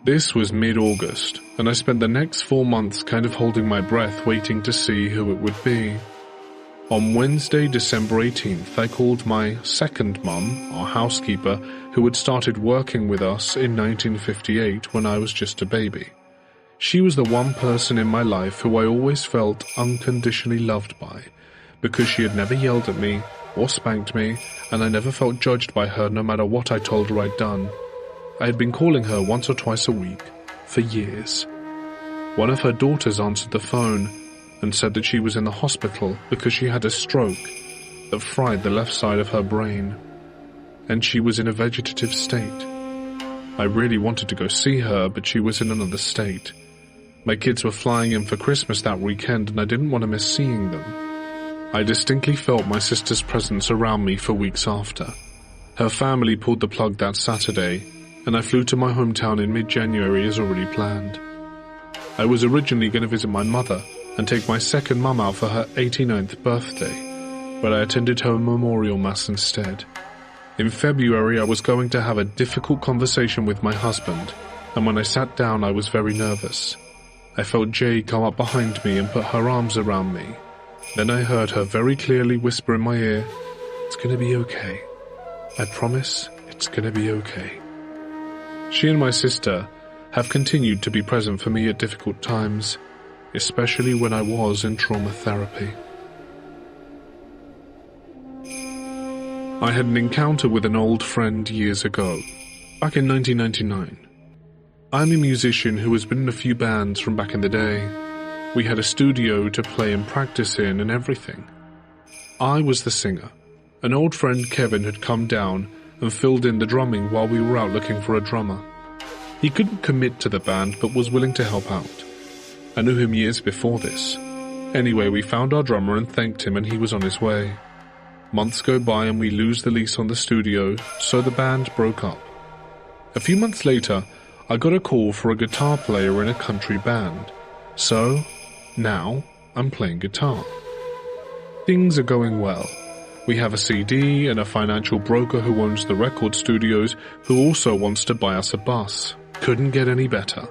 A: This was mid-August, and I spent the next 4 months kind of holding my breath waiting to see who it would be. On Wednesday, December 18th, I called my second mum, our housekeeper, who had started working with us in 1958 when I was just a baby. She was the one person in my life who I always felt unconditionally loved by, because she had never yelled at me or spanked me, and I never felt judged by her no matter what I told her I'd done. I had been calling her once or twice a week for years. One of her daughters answered the phone and said that she was in the hospital because she had a stroke that fried the left side of her brain, and she was in a vegetative state. I really wanted to go see her, but she was in another state. My kids were flying in for Christmas that weekend, and I didn't want to miss seeing them. I distinctly felt my sister's presence around me for weeks after. Her family pulled the plug that Saturday, and I flew to my hometown in mid-January as already planned. I was originally going to visit my mother and take my second mum out for her 89th birthday, but I attended her memorial mass instead. In February, I was going to have a difficult conversation with my husband, and when I sat down, I was very nervous. I felt Jay come up behind me and put her arms around me. Then I heard her very clearly whisper in my ear, "It's gonna be okay. I promise it's gonna be okay." She and my sister have continued to be present for me at difficult times, especially when I was in trauma therapy. I had an encounter with an old friend years ago, back in 1999. I'm a musician who has been in a few bands from back in the day. We had a studio to play and practice in and everything. I was the singer. An old friend, Kevin, had come down and filled in the drumming while we were out looking for a drummer. He couldn't commit to the band but was willing to help out. I knew him years before this. Anyway, we found our drummer and thanked him, and he was on his way. Months go by and we lose the lease on the studio, so the band broke up. A few months later, I got a call for a guitar player in a country band. So, now, I'm playing guitar. Things are going well. We have a CD and a financial broker who owns the record studios who also wants to buy us a bus. Couldn't get any better.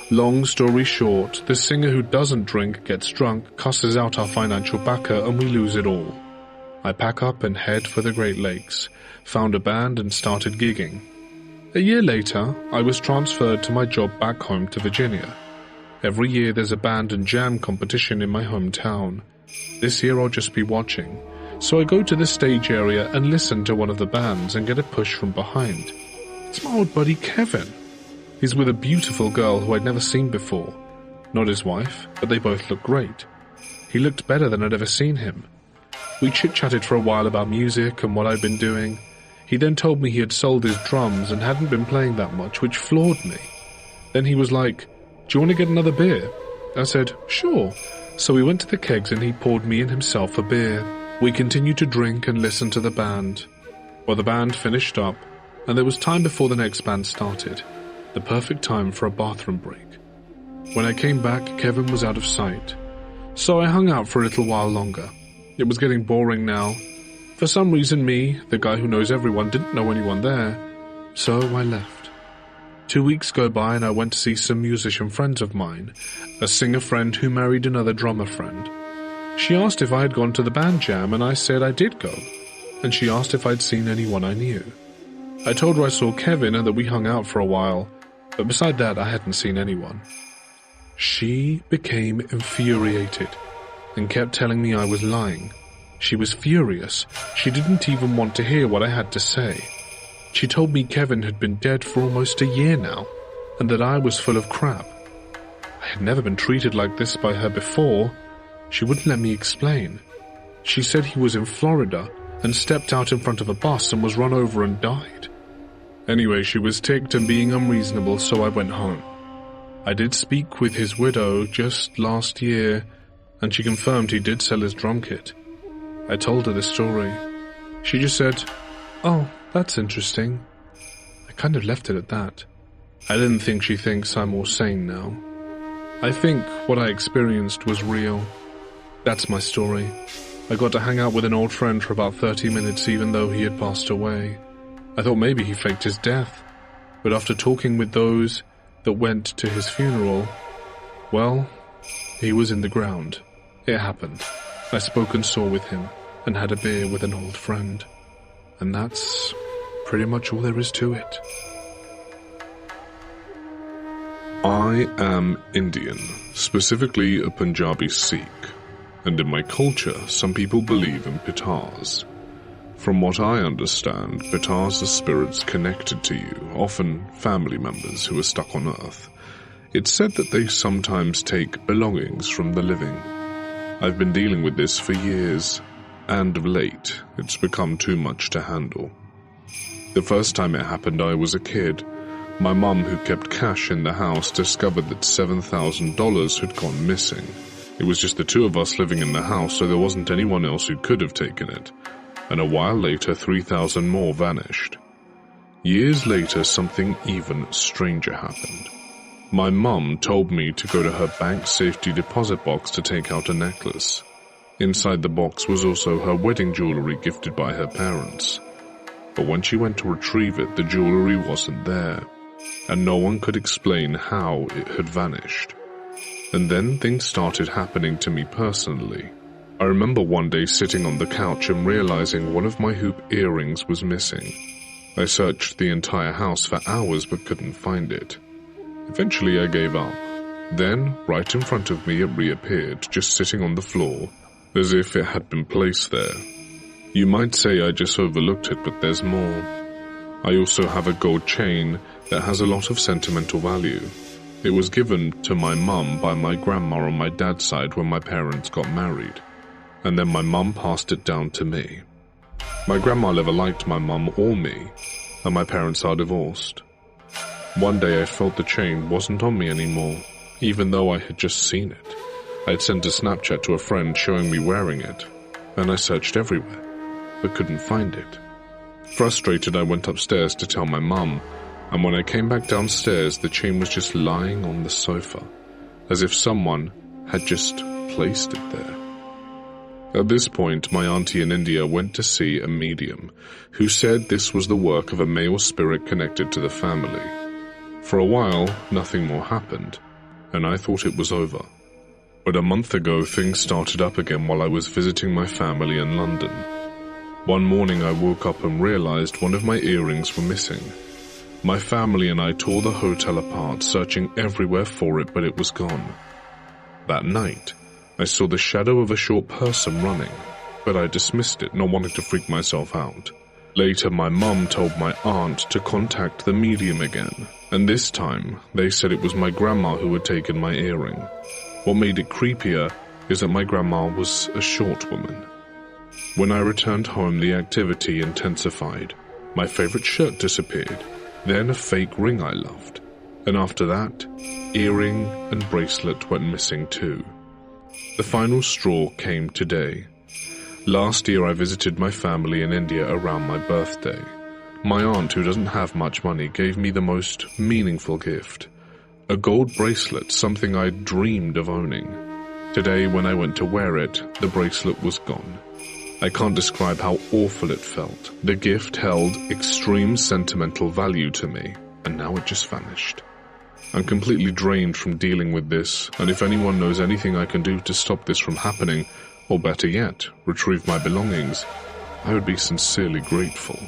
A: Long story short, the singer who doesn't drink gets drunk, cusses out our financial backer, and we lose it all. I pack up and head for the Great Lakes, found a band and started gigging. A year later, I was transferred to my job back home to Virginia. Every year there's a band and jam competition in my hometown. This year I'll just be watching, so I go to the stage area and listen to one of the bands and get a push from behind. It's my old buddy Kevin. He's with a beautiful girl who I'd never seen before. Not his wife, but they both look great. He looked better than I'd ever seen him. We chit-chatted for a while about music and what I'd been doing. He then told me he had sold his drums and hadn't been playing that much, which floored me. Then he was like, "Do you want to get another beer?" I said, "Sure." So we went to the kegs and he poured me and himself a beer. We continued to drink and listen to the band. Well, the band finished up, and there was time before the next band started. The perfect time for a bathroom break. When I came back, Kevin was out of sight. So I hung out for a little while longer. It was getting boring now. For some reason, me, the guy who knows everyone, didn't know anyone there. So I left. 2 weeks go by and I went to see some musician friends of mine, a singer friend who married another drummer friend. She asked if I had gone to the band jam, and I said I did go, and she asked if I'd seen anyone I knew. I told her I saw Kevin and that we hung out for a while, but beside that I hadn't seen anyone. She became infuriated and kept telling me I was lying. She was furious. She didn't even want to hear what I had to say. She told me Kevin had been dead for almost a year now, and that I was full of crap. I had never been treated like this by her before. She wouldn't let me explain. She said he was in Florida and stepped out in front of a bus and was run over and died. Anyway, she was ticked and being unreasonable, so I went home. I did speak with his widow just last year, and she confirmed he did sell his drum kit. I told her the story. She just said, "Oh, that's interesting." I kind of left it at that. I didn't think she thinks I'm more sane now. I think what I experienced was real. That's my story. I got to hang out with an old friend for about 30 minutes even though he had passed away. I thought maybe he faked his death, but after talking with those that went to his funeral, well, he was in the ground. It happened. I spoke and saw with him and had a beer with an old friend. And that's pretty much all there is to it.
B: I am Indian, specifically a Punjabi Sikh, and in my culture, some people believe in pitars. From what I understand, pitars are spirits connected to you, often family members who are stuck on Earth. It's said that they sometimes take belongings from the living. I've been dealing with this for years, and of late, it's become too much to handle. The first time it happened, I was a kid. My mum, who kept cash in the house, discovered that $7,000 had gone missing. It was just the two of us living in the house, so there wasn't anyone else who could have taken it. And a while later, 3,000 more vanished. Years later, something even stranger happened. My mum told me to go to her bank safety deposit box to take out a necklace. Inside the box was also her wedding jewelry gifted by her parents. But when she went to retrieve it, the jewelry wasn't there, and no one could explain how it had vanished. And then things started happening to me personally. I remember one day sitting on the couch and realizing one of my hoop earrings was missing. I searched the entire house for hours but couldn't find it. Eventually I gave up. Then, right in front of me, it reappeared, just sitting on the floor, as if it had been placed there. You might say I just overlooked it, but there's more. I also have a gold chain that has a lot of sentimental value. It was given to my mum by my grandma on my dad's side when my parents got married, and then my mum passed it down to me. My grandma never liked my mum or me, and my parents are divorced. One day I felt the chain wasn't on me anymore, even though I had just seen it. I had sent a Snapchat to a friend showing me wearing it, and I searched everywhere, but couldn't find it. Frustrated, I went upstairs to tell my mum, and when I came back downstairs, the chain was just lying on the sofa, as if someone had just placed it there. At this point, my auntie in India went to see a medium, who said this was the work of a male spirit connected to the family. For a while, nothing more happened, and I thought it was over. But a month ago, things started up again while I was visiting my family in London. One morning I woke up and realized one of my earrings were missing. My family and I tore the hotel apart, searching everywhere for it, but it was gone. That night, I saw the shadow of a short person running, but I dismissed it, not wanting to freak myself out. Later, my mum told my aunt to contact the medium again, and this time, they said it was my grandma who had taken my earring. What made it creepier is that my grandma was a short woman. When I returned home, the activity intensified. My favorite shirt disappeared, then a fake ring I loved, and after that, earring and bracelet went missing too. The final straw came today. Last year I visited my family in India around my birthday. My aunt, who doesn't have much money, gave me the most meaningful gift. A gold bracelet, something I dreamed of owning. Today, when I went to wear it, the bracelet was gone. I can't describe how awful it felt. The gift held extreme sentimental value to me, and now it just vanished. I'm completely drained from dealing with this, and if anyone knows anything I can do to stop this from happening, or better yet, retrieve my belongings, I would be sincerely grateful.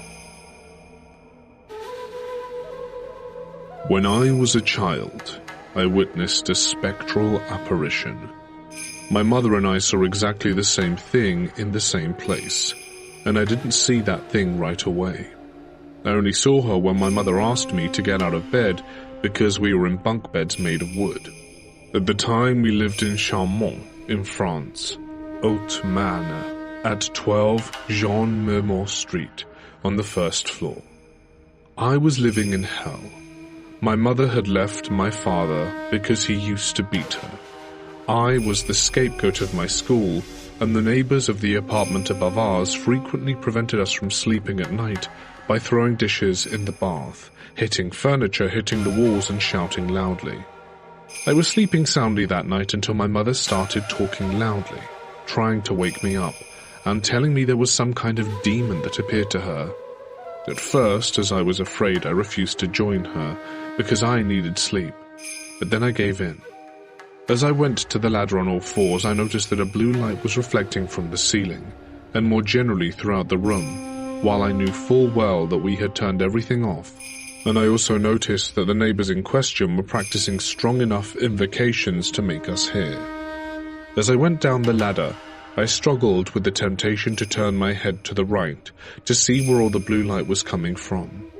B: When I was a child, I witnessed a spectral apparition. My mother and I saw exactly the same thing in the same place, and I didn't see that thing right away. I only saw her when my mother asked me to get out of bed because we were in bunk beds made of wood. At the time, we lived in Chaumont, in France, Haute Marne, at 12 Jean Mermont Street, on the first floor. I was living in hell. My mother had left my father because he used to beat her. I was the scapegoat of my school, and the neighbors of the apartment above ours frequently prevented us from sleeping at night by throwing dishes in the bath, hitting furniture, hitting the walls, and shouting loudly. I was sleeping soundly that night until my mother started talking loudly, trying to wake me up, and telling me there was some kind of demon that appeared to her. At first, as I was afraid, I refused to join her because I needed sleep, but then I gave in. As I went to the ladder on all fours, I noticed that a blue light was reflecting from the ceiling, and more generally throughout the room, while I knew full well that we had turned everything off. And I also noticed that the neighbors in question were practicing strong enough invocations to make us hear. As I went down the ladder, I struggled with the temptation to turn my head to the right to see where all the blue light was coming from.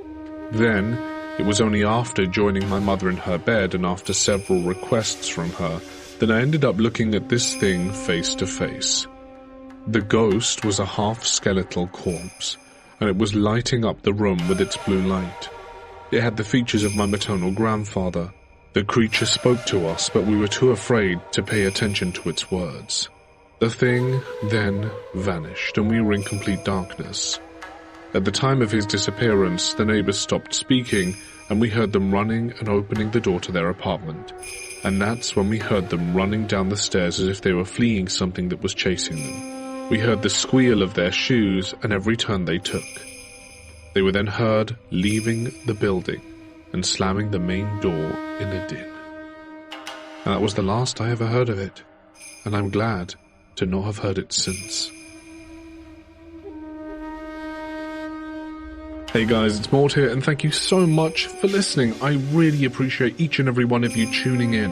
B: Then, it was only after joining my mother in her bed and after several requests from her that I ended up looking at this thing face to face. The ghost was a half-skeletal corpse, and it was lighting up the room with its blue light. It had the features of my maternal grandfather. The creature spoke to us, but we were too afraid to pay attention to its words. The thing then vanished, and we were in complete darkness. At the time of his disappearance, the neighbors stopped speaking, and we heard them running and opening the door to their apartment. And that's when we heard them running down the stairs as if they were fleeing something that was chasing them. We heard the squeal of their shoes and every turn they took. They were then heard leaving the building and slamming the main door in a din. And that was the last I ever heard of it, and I'm glad to not have heard it since. Hey guys, it's Mort here, and thank you so much for listening. I really appreciate each and every one of you tuning in.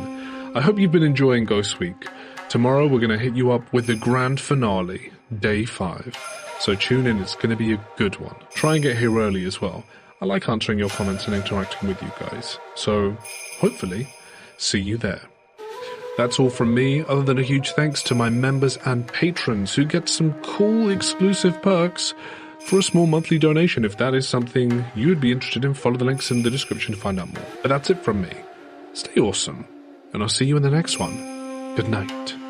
B: I hope you've been enjoying Ghost Week. Tomorrow we're going to hit you up with the grand finale, Day 5. So tune in, it's going to be a good one. Try and get here early as well. I like answering your comments and interacting with you guys. So, hopefully, see you there. That's all from me, other than a huge thanks to my members and patrons who get some cool exclusive perks for a small monthly donation. If that is something you would be interested in, follow the links in the description to find out more. But that's it from me. Stay awesome, and I'll see you in the next one. Good night.